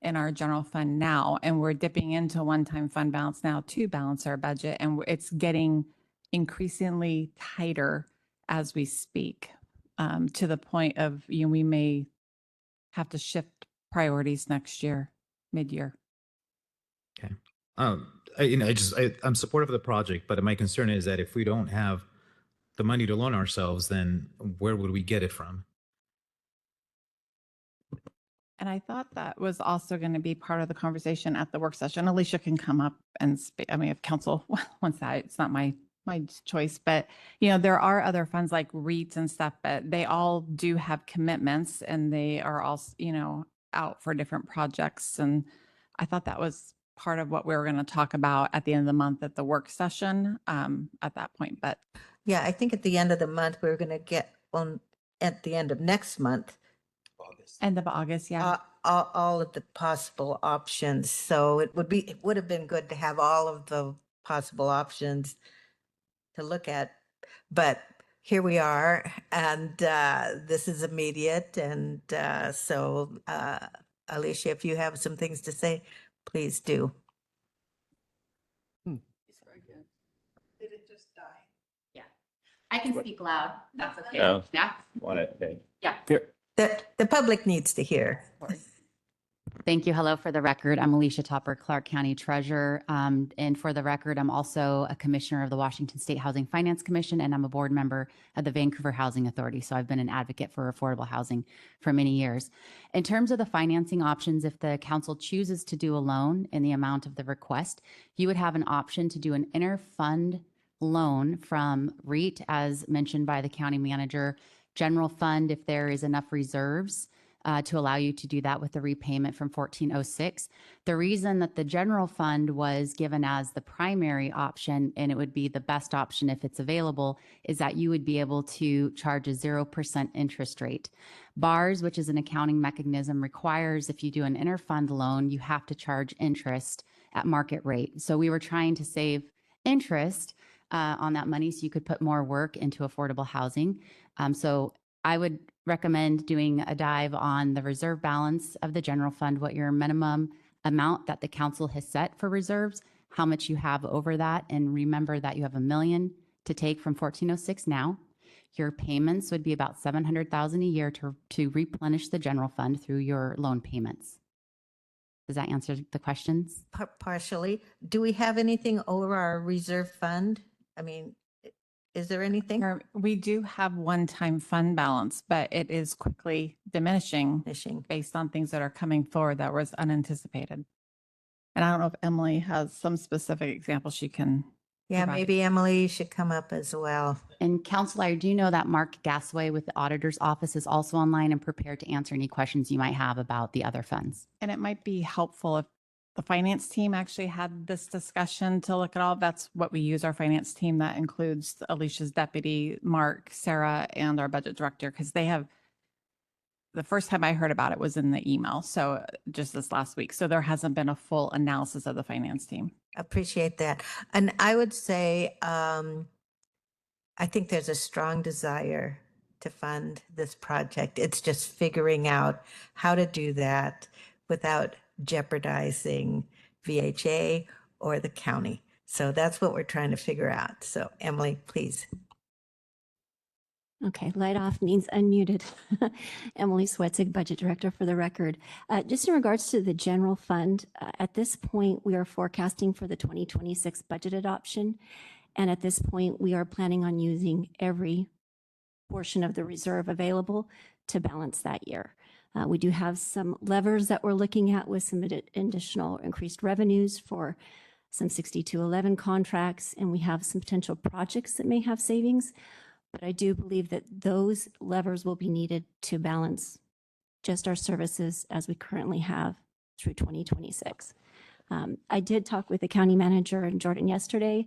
in our general fund now, and we're dipping into one-time fund balance now to balance our budget. And it's getting increasingly tighter as we speak, to the point of, we may have to shift priorities next year, mid-year. Okay. I'm supportive of the project, but my concern is that if we don't have the money to loan ourselves, then where would we get it from? And I thought that was also going to be part of the conversation at the work session. Alicia can come up and speak. I mean, if council wants that, it's not my choice, but there are other funds like REITs and stuff, but they all do have commitments, and they are also, out for different projects. And I thought that was part of what we were going to talk about at the end of the month at the work session at that point. But Yeah, I think at the end of the month, we're going to get at the end of next month, end of August, yeah. all of the possible options. So it would have been good to have all of the possible options to look at. But here we are, and this is immediate. And so, Alicia, if you have some things to say, please do. Did it just die? Yeah, I can speak loud. That's okay. Oh. Yeah. Want it? Okay. Yeah. The public needs to hear. Thank you. Hello, for the record, I'm Alicia Topper, Clark County Treasurer. And for the record, I'm also a commissioner of the Washington State Housing Finance Commission, and I'm a board member of the Vancouver Housing Authority. So I've been an advocate for affordable housing for many years. In terms of the financing options, if the council chooses to do a loan in the amount of the request, you would have an option to do an inter-fund loan from REIT, as mentioned by the county manager, general fund if there is enough reserves to allow you to do that with the repayment from 1406. The reason that the general fund was given as the primary option, and it would be the best option if it's available, is that you would be able to charge a 0% interest rate. BARS, which is an accounting mechanism, requires if you do an interfund loan, you have to charge interest at market rate. So we were trying to save interest on that money so you could put more work into affordable housing. So I would recommend doing a dive on the reserve balance of the general fund, what your minimum amount that the council has set for reserves, how much you have over that, and remember that you have $1 million to take from 1406 now. Your payments would be about $700,000 a year to replenish the general fund through your loan payments. Does that answer the questions? Partially. Do we have anything over our reserve fund? I mean, is there anything? We do have one-time fund balance, but it is quickly diminishing based on things that are coming forward that was unanticipated. And I don't know if Emily has some specific example she can. Yeah, provide. maybe Emily should come up as well. And Council, I do know that Mark Gasway with the Auditor's Office is also online and prepared to answer any questions you might have about the other funds. And it might be helpful if the finance team actually had this discussion to look at all. That's what we use, our finance team. That includes Alicia's deputy, Mark, Sarah, and our budget director, because they have, the first time I heard about it was in the email. So just this last week. So there hasn't been a full analysis of the finance team. Appreciate that. And I would say, I think there's a strong desire to fund this project. It's just figuring out how to do that without jeopardizing VHA or the county. So that's what we're trying to figure out. So Emily, please. Okay, light off means unmuted. Emily Swetzig, Budget Director for the record. Just in regards to the general fund, at this point, we are forecasting for the 2026 budget adoption. And at this point, we are planning on using every portion of the reserve available to balance that year. We do have some levers that we're looking at with some additional increased revenues for some 6211 contracts, and we have some potential projects that may have savings. But I do believe that those levers will be needed to balance just our services as we currently have through 2026. I did talk with the county manager in Jordan yesterday,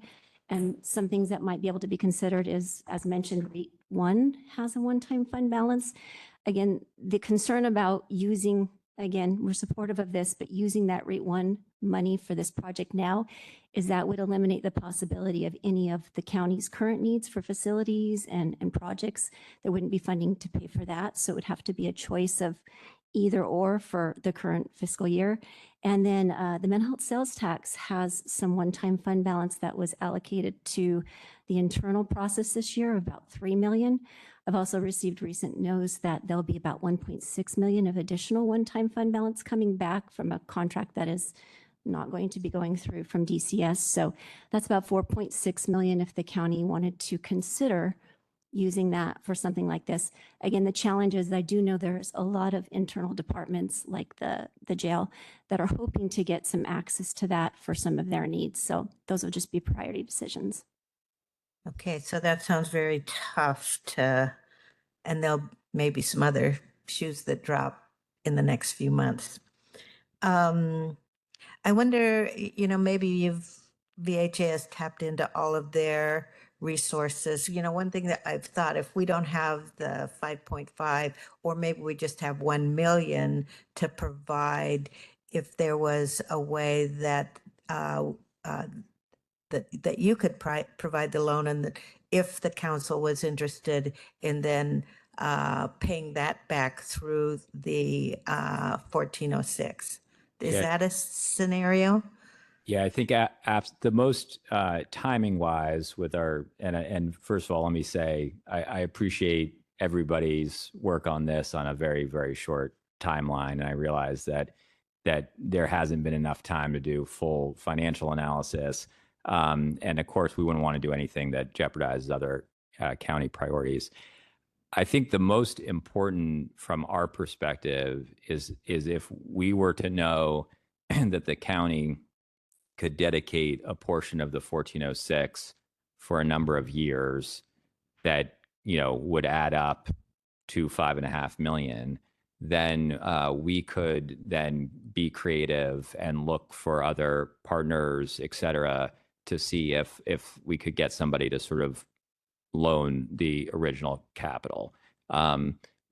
and some things that might be able to be considered is, as mentioned, REIT 1 has a one-time fund balance. Again, the concern about using, again, we're supportive of this, but using that REIT 1 money for this project now is that would eliminate the possibility of any of the county's current needs for facilities and projects. There wouldn't be funding to pay for that. So it would have to be a choice of either or for the current fiscal year. And then the mental health sales tax has some one-time fund balance that was allocated to the internal process this year, about $3 million. I've also received recent news that there'll be about $1.6 million of additional one-time fund balance coming back from a contract that is not going to be going through from DCS. So that's about $4.6 million if the county wanted to consider using that for something like this. Again, the challenge is I do know there's a lot of internal departments like the jail that are hoping to get some access to that for some of their needs. So those will just be priority decisions. Okay, so that sounds very tough to, and there'll maybe some other shoes that drop in the next few months. I wonder, maybe VHA has tapped into all of their resources. One thing that I've thought, if we don't have the 5.5, or maybe we just have 1 million to provide, if there was a way that that you could provide the loan, and that if the council was interested in then paying that back through the 1406. Is that a scenario? Yeah, I think the most timing wise with our, and first of all, let me say, I appreciate everybody's work on this on a very, very short timeline. And I realize that that there hasn't been enough time to do full financial analysis. And of course, we wouldn't want to do anything that jeopardizes other county priorities. I think the most important from our perspective is if we were to know that the county could dedicate a portion of the 1406 for a number of years that, you know, would add up to 5.5 million, then we could then be creative and look for other partners, et cetera, to see if we could get somebody to sort of loan the original capital.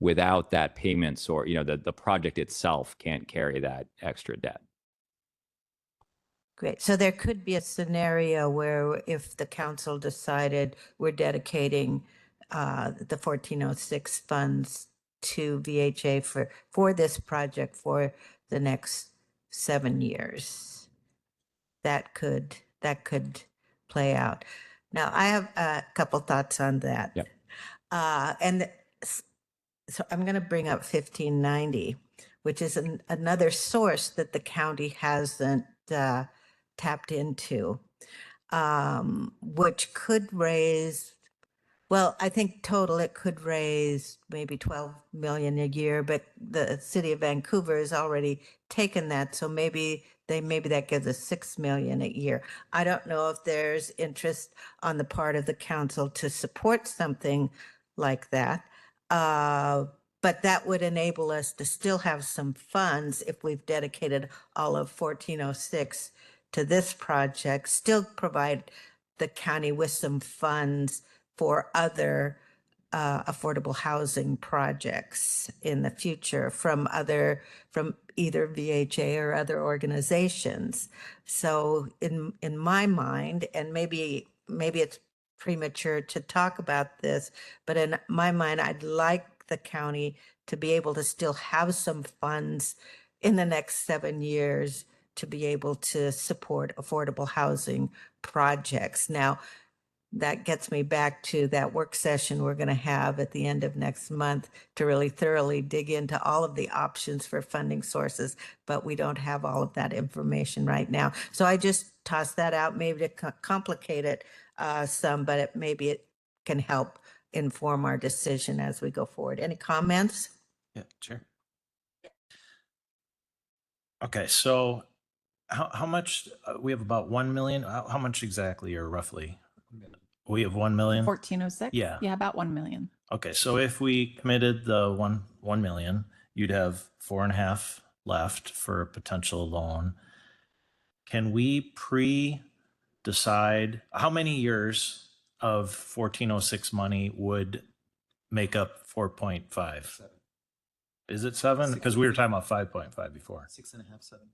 Without that payment, or, you know, the project itself can't carry that extra debt. Great. So there could be a scenario where if the council decided we're dedicating the 1406 funds to VHA for this project for the next 7 years, that could play out. Now, I have a couple thoughts on that. Yep. So I'm going to bring up 1590, which is another source that the county hasn't tapped into, which could raise, well, I think total it could raise maybe 12 million a year, but the city of Vancouver has already taken that, so maybe that gives us 6 million a year. I don't know if there's interest on the part of the council to support something like that. But that would enable us to still have some funds if we've dedicated all of 1406 to this project, still provide the county with some funds for other affordable housing projects in the future from either VHA or other organizations. So in my mind, and maybe it's premature to talk about this, but in my mind, I'd like the county to be able to still have some funds in the next 7 years to be able to support affordable housing projects. Now, that gets me back to that work session we're going to have at the end of next month to really thoroughly dig into all of the options for funding sources, but we don't have all of that information right now. So I just tossed that out, maybe to complicate it some, but maybe it can help inform our decision as we go forward. Any comments? Yeah, sure. Okay, so how much, we have about 1 million. How much exactly or roughly? We have 1 million? 1406? Yeah. Yeah, about 1 million. Okay, so if we committed the 1 million, you'd have 4.5 left for a potential loan. Can we pre-decide how many years of 1406 money would make up 4.5? Is it 7? Because we were talking about 5.5 before. 6.5, 7.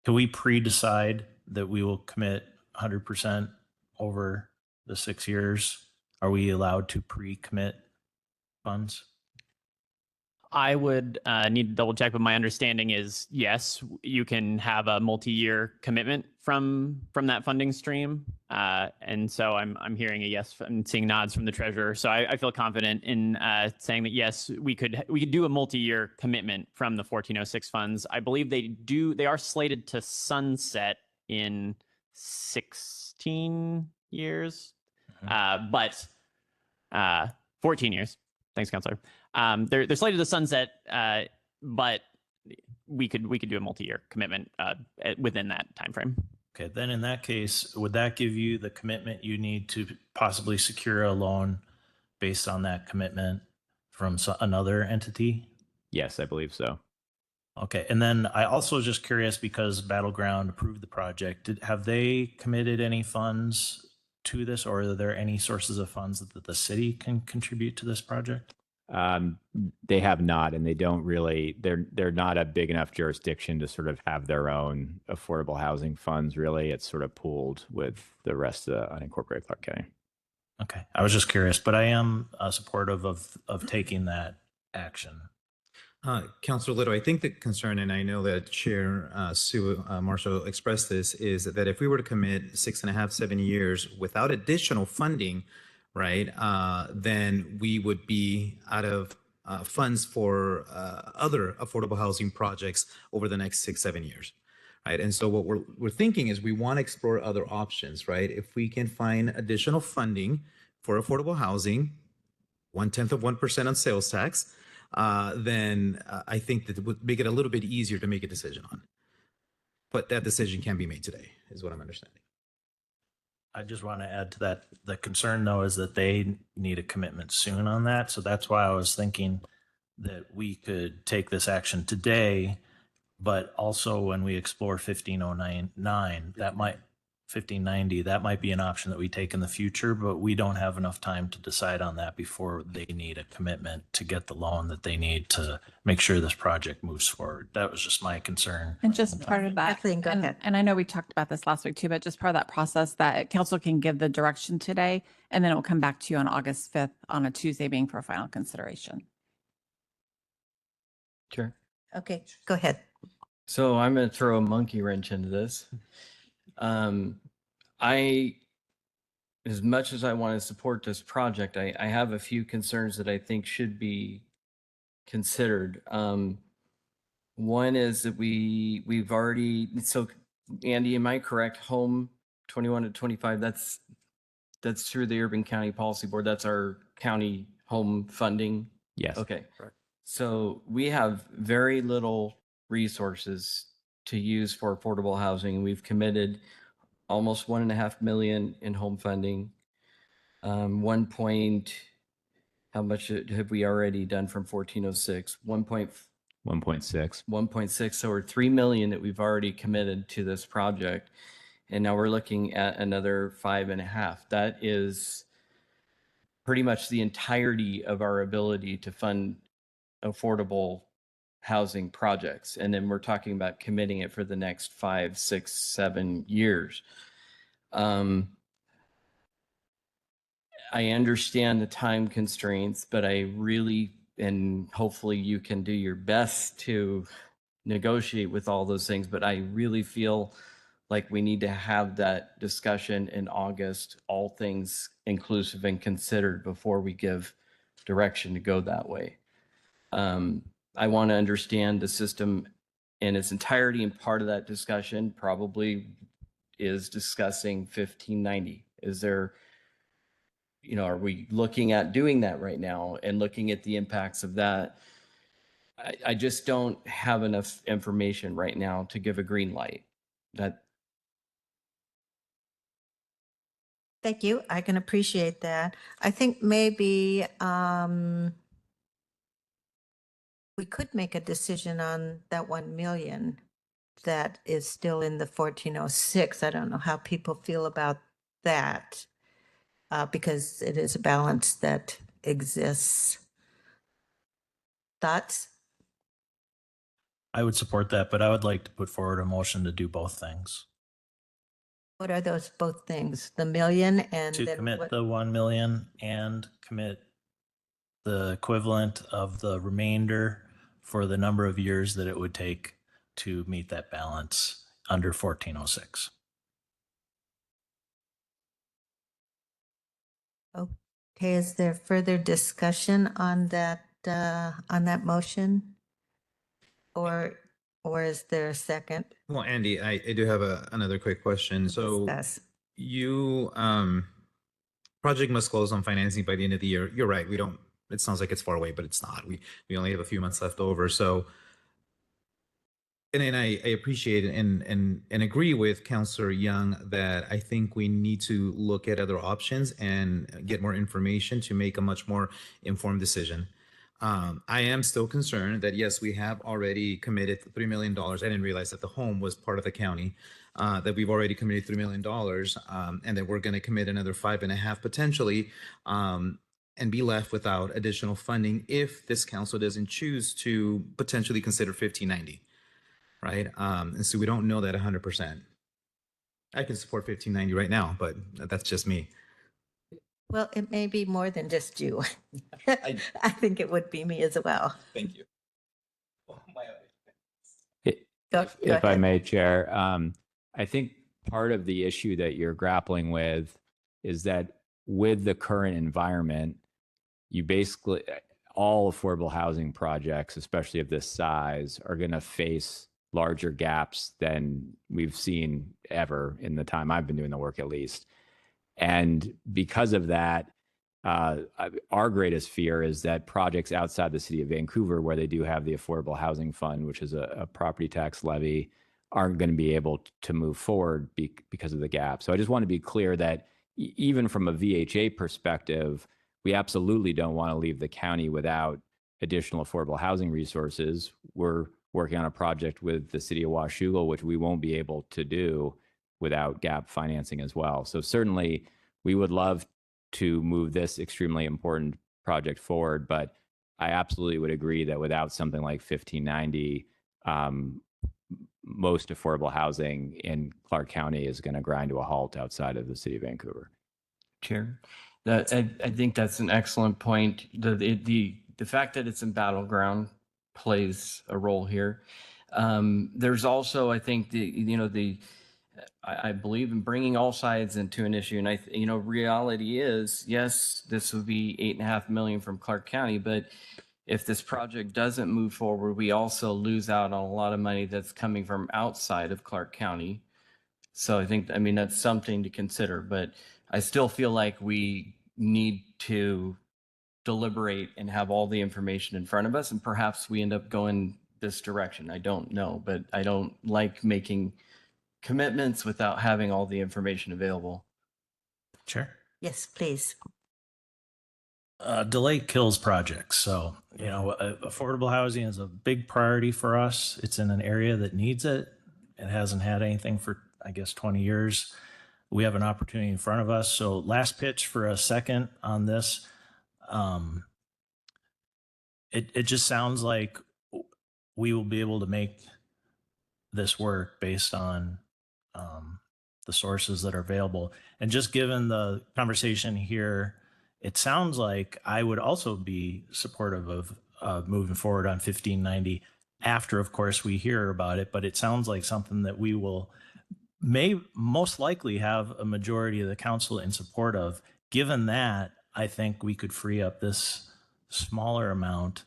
Can we pre-decide that we will commit 100% over the 6 years? Are we allowed to pre-commit funds? I would need to double check, but my understanding is yes, you can have a multi-year commitment from that funding stream, and so I'm hearing a yes. I'm seeing nods from the treasurer, so I feel confident in saying that yes, we could do a multi-year commitment from the 1406 funds. I believe they are slated to sunset in 16 years, but 14 years. Thanks, Counselor. They're slated to sunset, but we could do a multi-year commitment within that time frame. Okay, then in that case, would that give you the commitment you need to possibly secure a loan based on that commitment from another entity? Yes, I believe so. Okay, and then I also was just curious because Battleground approved the project. Have they committed any funds to this, or are there any sources of funds that the city can contribute to this project? They have not, and they don't really. They're not a big enough jurisdiction to sort of have their own affordable housing funds. Really, it's sort of pooled with the rest of the unincorporated Clark County. Okay, I was just curious, but I am supportive of taking that action. Councilor Little, I think the concern, and I know that Chair Sue Marshall expressed this, is that if we were to commit 6.5, 7 years without additional funding, right, then we would be out of funds for other affordable housing projects over the next 6-7 years. Right. And so what we're thinking is we want to explore other options, right? If we can find additional funding for affordable housing, 0.1% on sales tax, then I think that it would make it a little bit easier to make a decision on. But that decision can be made today, is what I'm understanding. I just want to add to that. The concern, though, is that they need a commitment soon on that. So that's why I was thinking that we could take this action today, but also when we explore 1509, that might 1590, that might be an option that we take in the future, but we don't have enough time to decide on that before they need a commitment to get the loan that they need to make sure this project moves forward. That was just my concern. And just part of that, Kathleen, go ahead. and I know we talked about this last week too, but just part of that process that council can give the direction today, and then it will come back to you on August 5th on a Tuesday being for final consideration. Sure. Okay, go ahead. So I'm going to throw a monkey wrench into this. As much as I want to support this project, I have a few concerns that I think should be considered. One is that we've already, so Andy, am I correct? Home 21 to 25, that's through the Urban County Policy Board. That's our county home funding. Yes. Okay. So we have very little resources to use for affordable housing. We've committed almost 1.5 million in home funding. How much have we already done from 1406? 1.6. 1.6. So we're 3 million that we've already committed to this project. And now we're looking at another 5.5. That is pretty much the entirety of our ability to fund affordable housing projects. And then we're talking about committing it for the next 5, 6, 7 years. I understand the time constraints, but I really, and hopefully you can do your best to negotiate with all those things, but I really feel like we need to have that discussion in August, all things inclusive and considered, before we give direction to go that way. I want to understand the system in its entirety, and part of that discussion probably is discussing 1590. Is there, are we looking at doing that right now and looking at the impacts of that? I just don't have enough information right now to give a green light. Thank you. I can appreciate that. I think maybe we could make a decision on that 1 million that is still in the 1406. I don't know how people feel about that because it is a balance that exists. Thoughts? I would support that, but I would like to put forward a motion to do both things. What are those both things? The million and To then commit what? the 1 million and commit the equivalent of the remainder for the number of years that it would take to meet that balance under 1406. Okay, is there further discussion on that motion? Or is there a second? Well, Andy, I do have another quick question. So Discuss. you, project must close on financing by the end of the year. You're right. It sounds like it's far away, but it's not. We only have a few months left over. So, and I appreciate and agree with Councillor Young that I think we need to look at other options and get more information to make a much more informed decision. I am still concerned that, yes, we have already committed $3 million. I didn't realize that the home was part of the county, that we've already committed $3 million, and that we're going to commit another 5.5 potentially, and be left without additional funding if this council doesn't choose to potentially consider 1590, right? And so we don't know that 100%. I can support 1590 right now, but that's just me. Well, it may be more than just you. I think it would be me as well. Thank you. Go If I ahead. may, Chair, I think part of the issue that you're grappling with is that with the current environment, you basically, all affordable housing projects, especially of this size, are going to face larger gaps than we've seen ever in the time I've been doing the work, at least. And because of that, our greatest fear is that projects outside the city of Vancouver, where they do have the Affordable Housing Fund, which is a property tax levy, aren't going to be able to move forward because of the gap. So I just want to be clear that even from a VHA perspective, we absolutely don't want to leave the county without additional affordable housing resources. We're working on a project with the city of Washougal, which we won't be able to do without gap financing as well. So certainly we would love to move this extremely important project forward, but I absolutely would agree that without something like 1590, most affordable housing in Clark County is going to grind to a halt outside of the city of Vancouver. Chair, I think that's an excellent point. The fact that it's in battleground plays a role here. There's also, I think, I believe in bringing all sides into an issue. And reality is, yes, this would be $8.5 million from Clark County, but if this project doesn't move forward, we also lose out on a lot of money that's coming from outside of Clark County. So that's something to consider, but I still feel like we need to deliberate and have all the information in front of us, and perhaps we end up going this direction. I don't know, but I don't like making commitments without having all the information available. Sure. Yes, please. Delay kills projects. So, affordable housing is a big priority for us. It's in an area that needs it. It hasn't had anything for, I guess, 20 years. We have an opportunity in front of us. So last pitch for a second on this. It just sounds like we will be able to make this work based on the sources that are available. And just given the conversation here, it sounds like I would also be supportive of moving forward on 1590 after, of course, we hear about it. But it sounds like something that we may most likely have a majority of the council in support of. Given that, I think we could free up this smaller amount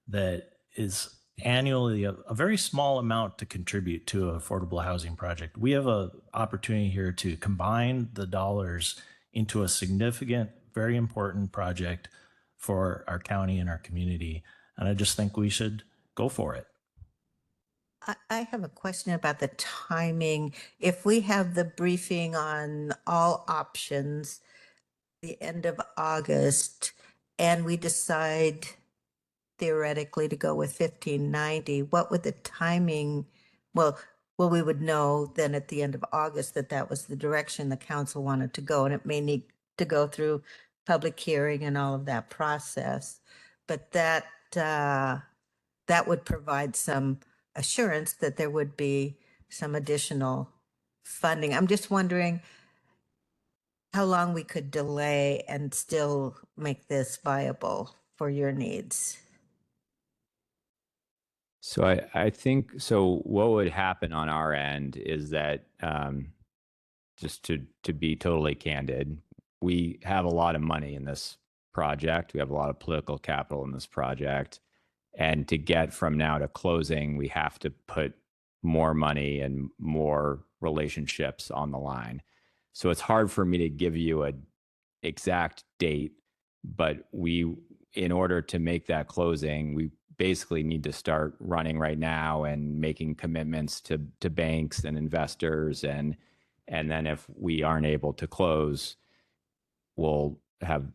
that is annually a very small amount to contribute to an affordable housing project. We have an opportunity here to combine the dollars into a significant, very important project for our county and our community. And I just think we should go for it. I have a question about the timing. If we have the briefing on all options the end of August and we decide theoretically to go with 1590, what would the timing, well, we would know then at the end of August that was the direction the council wanted to go, and it may need to go through public hearing and all of that process. But that would provide some assurance that there would be some additional funding. I'm just wondering how long we could delay and still make this viable for your needs. So I think, so what would happen on our end is that, just to be totally candid, we have a lot of money in this project. We have a lot of political capital in this project. And to get from now to closing, we have to put more money and more relationships on the line. So it's hard for me to give you an exact date, but in order to make that closing, we basically need to start running right now and making commitments to banks and investors. And then if we aren't able to close, we'll have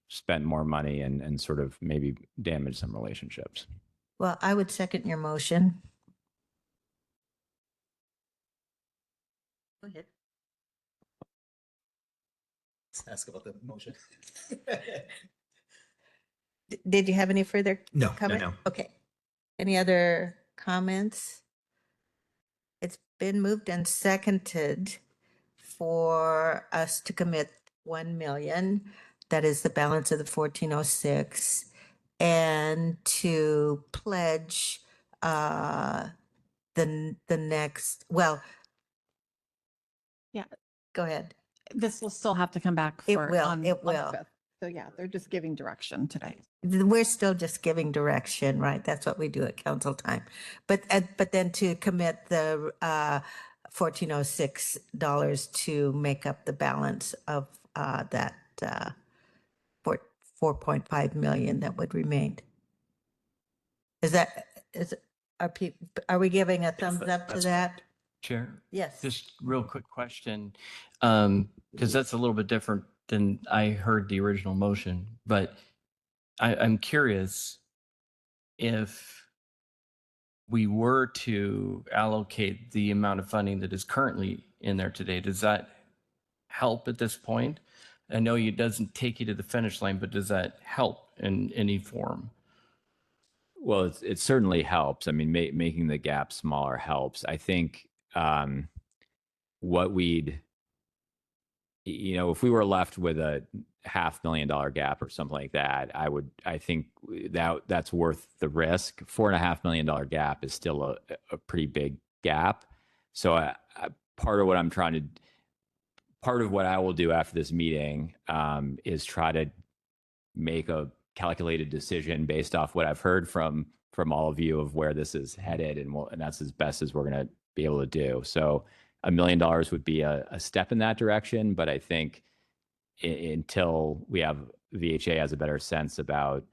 spent more money and sort of maybe damage some relationships. Well, I would second your motion. Go ahead. Let's ask about the motion. Did you have any further No. comment? No. Okay. Any other comments? It's been moved and seconded for us to commit 1 million. That is the balance of the 1406, and to pledge the next. Well, yeah. Go ahead. This will still have to come back It for will. on It the will. 5th. So yeah, they're just giving direction today. We're still just giving direction, right? That's what we do at council time. But then to commit the $1,406 to make up the balance of that 4.5 million that would remain. Are we giving a thumbs up to that? Chair? Yes. Just real quick question, because that's a little bit different than I heard the original motion, but I'm curious if we were to allocate the amount of funding that is currently in there today, does that help at this point? I know it doesn't take you to the finish line, but does that help in any form? Well, it certainly helps. I mean, making the gap smaller helps. I think what we'd, if we were left with a $500,000 gap or something like that, I think that's worth the risk. $4.5 million gap is still a pretty big gap. So part of what I will do after this meeting is try to make a calculated decision based off what I've heard from all of you of where this is headed, and that's as best as we're going to be able to do. So $1 million would be a step in that direction, but I think until we have VHA has a better sense about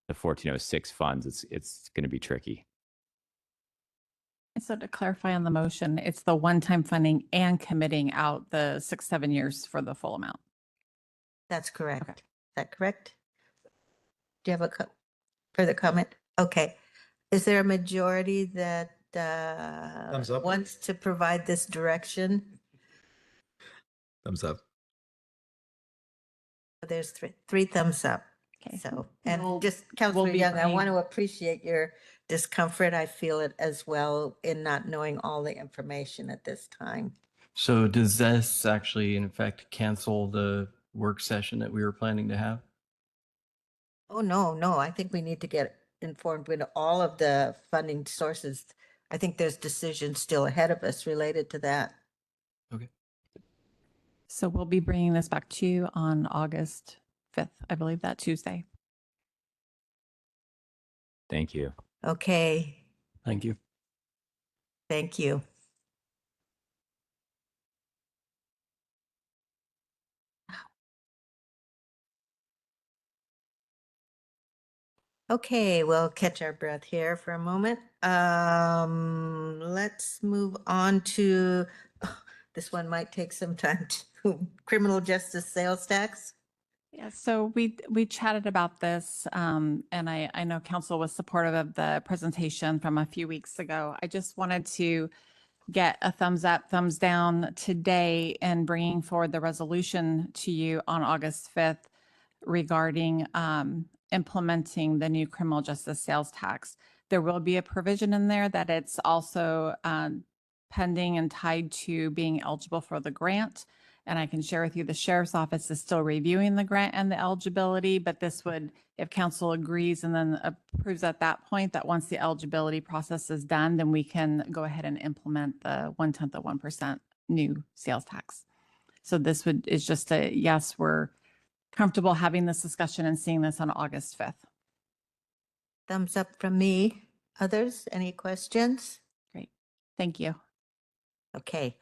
the 1406 funds, it's going to be tricky. So to clarify on the motion, it's the one-time funding and committing out the 6-7 years for the full amount. That's correct. Is that correct? Do you have a further comment? Okay. Is there a majority that Thumbs up. wants to provide this direction? Thumbs up. There's three thumbs up. Okay. So, and We'll- just Councilor we'll be Young, I want bringing- to appreciate your discomfort. I feel it as well in not knowing all the information at this time. So does this actually, in effect, cancel the work session that we were planning to have? Oh, no. I think we need to get informed with all of the funding sources. I think there's decisions still ahead of us related to that. Okay. So we'll be bringing this back to you on August 5th, I believe that Tuesday. Thank you. Okay. Thank you. Thank you. Okay, we'll catch our breath here for a moment. Let's move on to, this one might take some time to, criminal justice sales tax. Yeah, so we chatted about this, and I know council was supportive of the presentation from a few weeks ago. I just wanted to get a thumbs up, thumbs down today in bringing forward the resolution to you on August 5th regarding implementing the new criminal justice sales tax. There will be a provision in there that it's also pending and tied to being eligible for the grant. And I can share with you, the sheriff's office is still reviewing the grant and the eligibility, but this would, if council agrees and then approves at that point, that once the eligibility process is done, then we can go ahead and implement the 0.1 of 1% new sales tax. So this is just a, yes, we're comfortable having this discussion and seeing this on August 5th. Thumbs up from me. Others, any questions? Great. Thank you. Okay.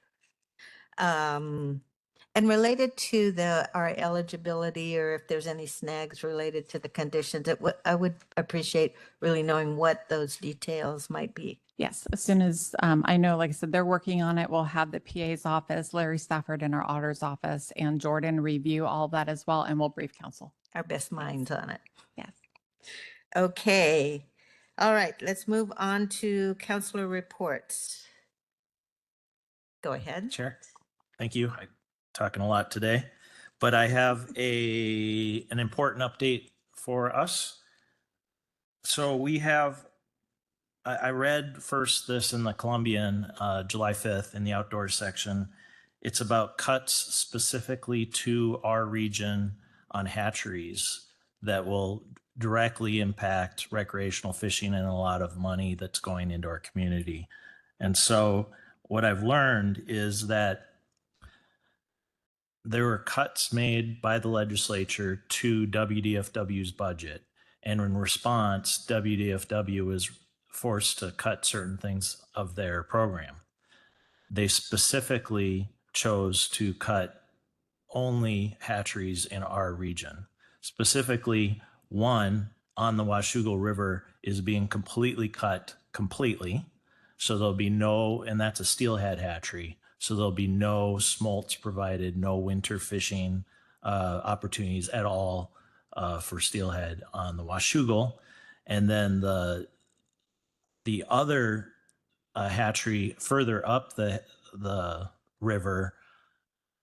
And related to our eligibility, or if there's any snags related to the conditions, I would appreciate really knowing what those details might be. Yes, as soon as I know, like I said, they're working on it. We'll have the PA's office, Larry Stafford in our auditor's office, and Jordan review all that as well, and we'll brief council. Our best minds on it. Yes. Okay. All right, let's move on to councilor reports. Go ahead. Chair. Thank you. I'm talking a lot today, but I have an important update for us. So we have, I read first this in the Columbian, July 5th in the outdoors section. It's about cuts specifically to our region on hatcheries that will directly impact recreational fishing and a lot of money that's going into our community. And so what I've learned is that there were cuts made by the legislature to WDFW's budget. And in response, WDFW was forced to cut certain things of their program. They specifically chose to cut only hatcheries in our region. Specifically, one on the Washougal River is being completely cut completely. So there'll be no, and that's a steelhead hatchery. So there'll be no smolts provided, no winter fishing opportunities at all for steelhead on the Washougal. And then the other hatchery further up the river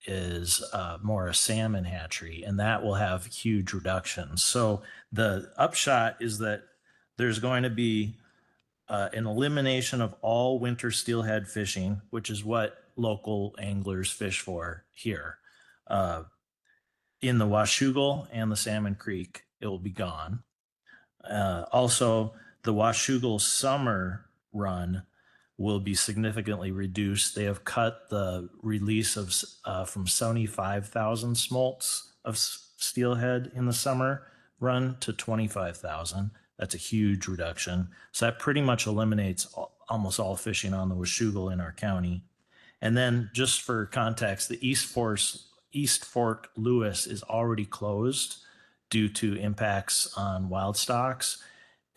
is more a salmon hatchery, and that will have huge reductions. So the upshot is that there's going to be an elimination of all winter steelhead fishing, which is what local anglers fish for here. In the Washougal and the Salmon Creek, it will be gone. Also, the Washougal summer run will be significantly reduced. They have cut the release of from 75,000 smolts of steelhead in the summer run to 25,000. That's a huge reduction. So that pretty much eliminates almost all fishing on the Washougal in our county. And then just for context, the East Fork Lewis is already closed due to impacts on wild stocks.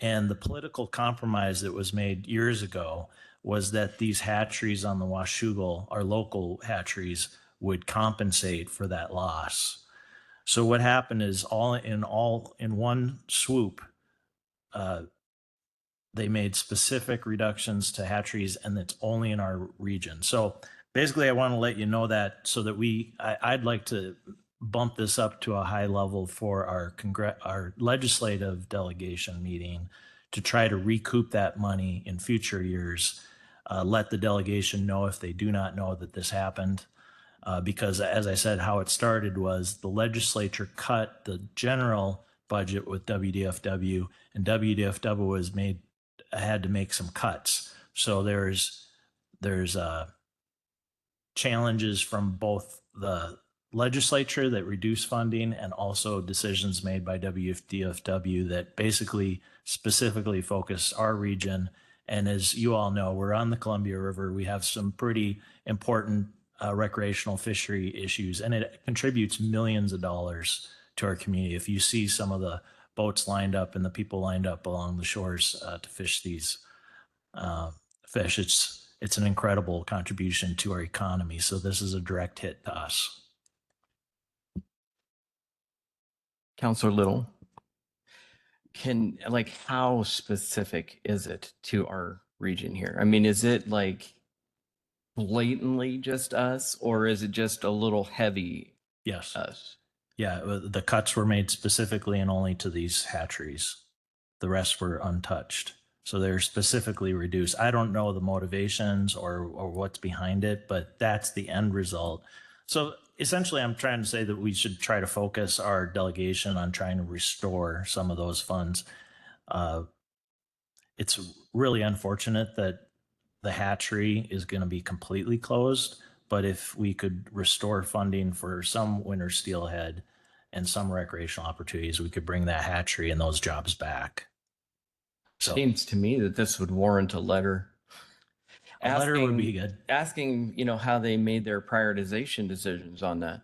And the political compromise that was made years ago was that these hatcheries on the Washougal, our local hatcheries, would compensate for that loss. So what happened is all in one swoop, they made specific reductions to hatcheries, and it's only in our region. So basically, I want to let you know that so that I'd like to bump this up to a high level for our legislative delegation meeting to try to recoup that money in future years. Let the delegation know if they do not know that this happened. Because as I said, how it started was the legislature cut the general budget with WDFW, and WDFW had to make some cuts. So there's challenges from both the legislature that reduce funding and also decisions made by WDFW that basically specifically focus our region. And as you all know, we're on the Columbia River. We have some pretty important recreational fishery issues, and it contributes millions of dollars to our community. If you see some of the boats lined up and the people lined up along the shores to fish these fish, it's an incredible contribution to our economy. So this is a direct hit to us. Counselor Little, how specific is it to our region here? I mean, is it like blatantly just us, or is it just a little heavy? Yes. Us. Yeah, the cuts were made specifically and only to these hatcheries. The rest were untouched. So they're specifically reduced. I don't know the motivations or what's behind it, but that's the end result. So essentially, I'm trying to say that we should try to focus our delegation on trying to restore some of those funds. It's really unfortunate that the hatchery is going to be completely closed, but if we could restore funding for some winter steelhead and some recreational opportunities, we could bring that hatchery and those jobs back. So seems to me that this would warrant a letter. A letter would be good. Asking, how they made their prioritization decisions on that.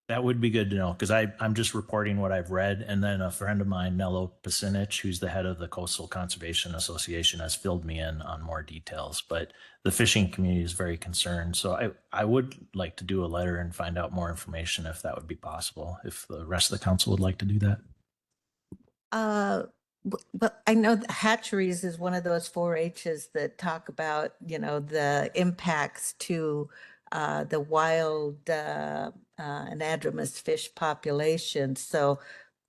That would be good to know, because I'm just reporting what I've read. And then a friend of mine, Nello Pasinich, who's the head of the Coastal Conservation Association, has filled me in on more details. But the fishing community is very concerned. So I would like to do a letter and find out more information if that would be possible, if the rest of the council would like to do that. But I know the hatcheries is one of those 4-H's that talk about, the impacts to the wild anadromous fish population. So,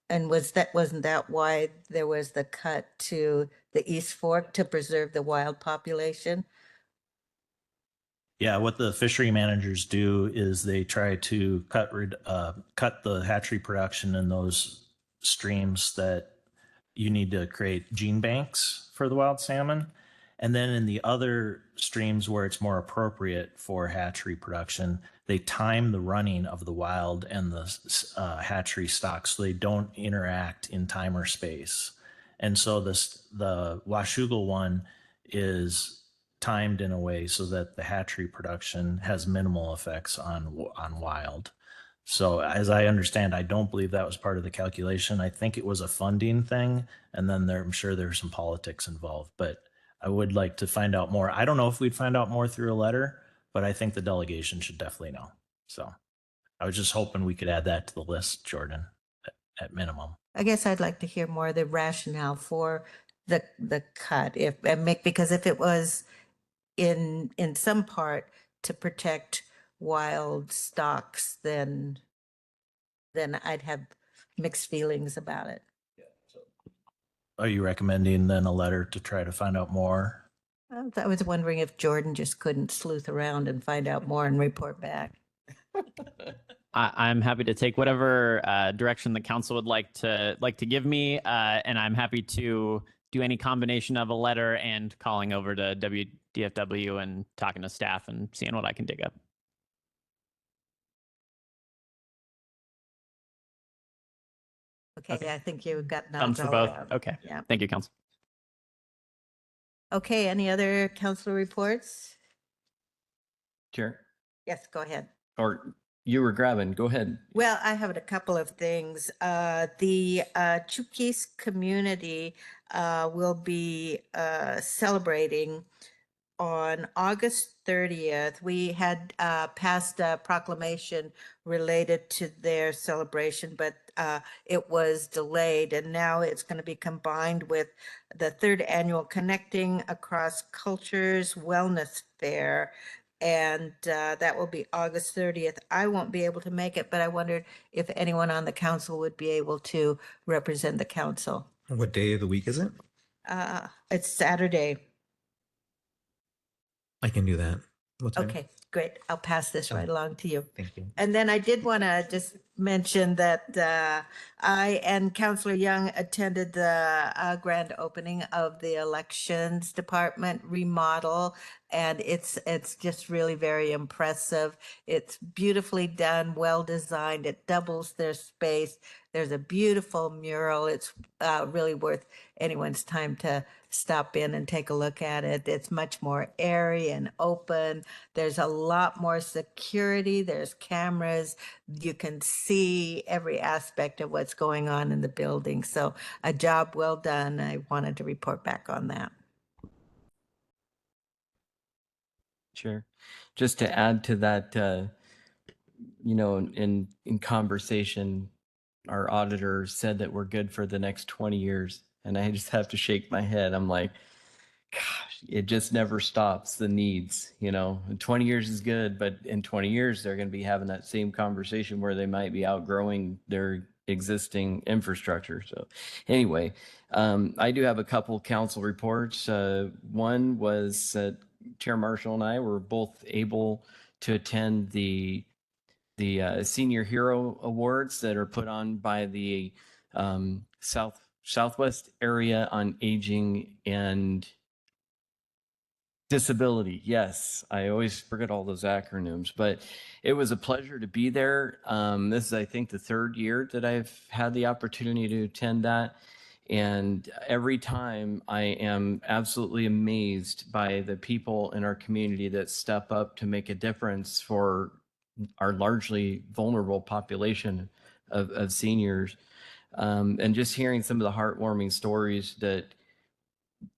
and wasn't that why there was the cut to the East Fork to preserve the wild population? Yeah, what the fishery managers do is they try to cut the hatchery production in those streams that you need to create gene banks for the wild salmon. And then in the other streams where it's more appropriate for hatchery production, they time the running of the wild and the hatchery stock so they don't interact in time or space. And so the Washougal one is timed in a way so that the hatchery production has minimal effects on wild. So as I understand, I don't believe that was part of the calculation. I think it was a funding thing, and then I'm sure there's some politics involved, but I would like to find out more. I don't know if we'd find out more through a letter, but I think the delegation should definitely know. So I was just hoping we could add that to the list, Jordan, at minimum. I guess I'd like to hear more of the rationale for the cut, because if it was in some part to protect wild stocks, then I'd have mixed feelings about it. Are you recommending then a letter to try to find out more? I was wondering if Jordan just couldn't sleuth around and find out more and report back. I'm happy to take whatever direction the council would like to give me, and I'm happy to do any combination of a letter and calling over to WDFW and talking to staff and seeing what I can dig up. Okay, I think you got Thumbs nods for all both. around. Okay. Yeah. Thank you, council. Okay, any other council reports? Chair, Yes, go ahead. or you were grabbing, go ahead. Well, I have a couple of things. The Chukis community will be celebrating on August 30th. We had passed a proclamation related to their celebration, but it was delayed, and now it's going to be combined with the third annual Connecting Across Cultures Wellness Fair. And that will be August 30th. I won't be able to make it, but I wondered if anyone on the council would be able to represent the council. What day of the week is it? It's Saturday. I can do that. What time? Okay, great. I'll pass this right along to you. Thank you. And then I did want to just mention that I and Councillor Young attended the grand opening of the elections department remodel, and it's just really very impressive. It's beautifully done, well designed. It doubles their space. There's a beautiful mural. It's really worth anyone's time to stop in and take a look at it. It's much more airy and open. There's a lot more security. There's cameras. You can see every aspect of what's going on in the building. So a job well done. I wanted to report back on that. Sure. Just to add to that, in conversation, our auditor said that we're good for the next 20 years. And I just have to shake my head. I'm like, gosh, it just never stops, the needs, 20 years is good, but in 20 years, they're going to be having that same conversation where they might be outgrowing their existing infrastructure. So anyway, I do have a couple council reports. One was Chair Marshall and I were both able to attend the Senior Hero Awards that are put on by the Southwest Area on Aging and Disability. Yes, I always forget all those acronyms, but it was a pleasure to be there. This is, I think, the third year that I've had the opportunity to attend that. And every time I am absolutely amazed by the people in our community that step up to make a difference for our largely vulnerable population of seniors. And just hearing some of the heartwarming stories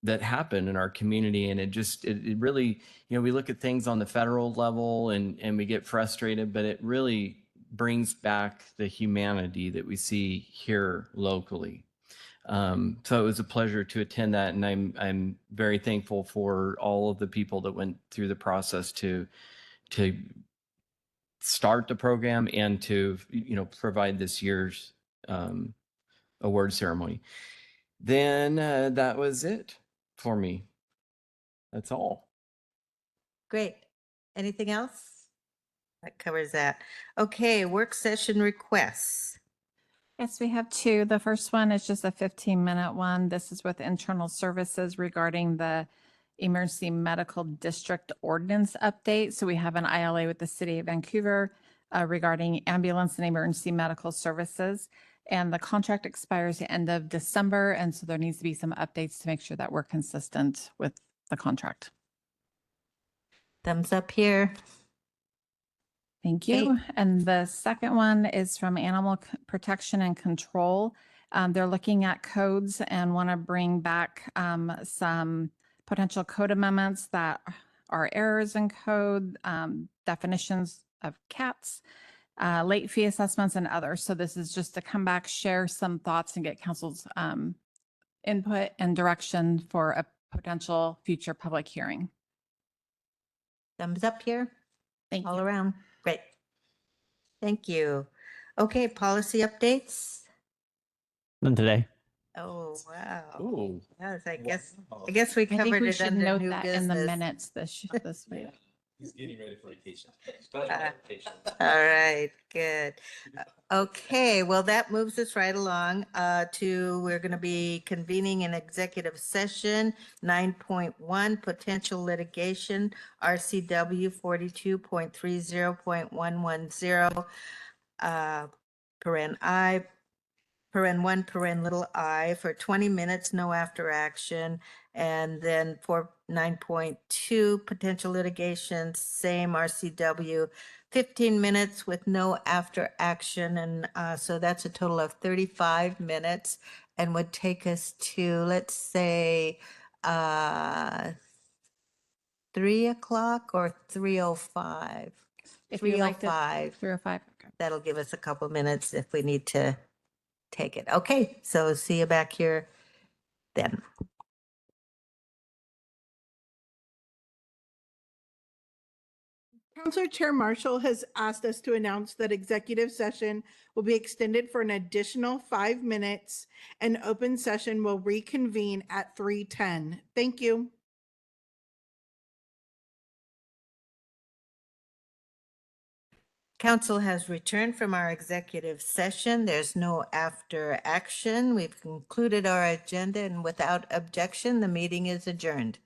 that happen in our community. And it really, we look at things on the federal level and we get frustrated, but it really brings back the humanity that we see here locally. So it was a pleasure to attend that. And I'm very thankful for all of the people that went through the process to start the program and to, provide this year's award ceremony. Then that was it for me. That's all. Great. Anything else? That covers that. Okay, work session requests. Yes, we have two. The first one is just a 15-minute one. This is with internal services regarding the emergency medical district ordinance update. So we have an ILA with the city of Vancouver regarding ambulance and emergency medical services. And the contract expires the end of December. And so there needs to be some updates to make sure that we're consistent with the contract. Thumbs up here. Thank you. And the second one is from Animal Protection and Control. They're looking at codes and want to bring back some potential code amendments that are errors in code, definitions of cats, late fee assessments, and others. So this is just to come back, share some thoughts, and get council's input and direction for a potential future public hearing. Thumbs up here. Thank you. All around. Great. Thank you. Okay, policy updates. None today. Oh, wow. Ooh. Yes, I guess we I think covered we it should under note new that in the business. minutes this week. He's getting ready for vacation. All right, good. Okay, well, that moves us right along we're going to be convening an executive session, 9.1, potential litigation, RCW 42.30.110, paren I, paren 1, paren little I, for 20 minutes, no after action. And then for 9.2, potential litigation, same RCW, 15 minutes with no after action. And so that's a total of 35 minutes and would take us to, let's say, 3 o'clock or 3:05? If you like to, 3:05. 3:05. Okay. That'll give us a couple minutes if we need to take it. Okay, so see you back here then. Councilor Chair Marshall has asked us to announce that executive session will be extended for an additional 5 minutes and open session will reconvene at 3:10. Thank you. Council has returned from our executive session. There's no after action. We've concluded our agenda, and without objection, the meeting is adjourned.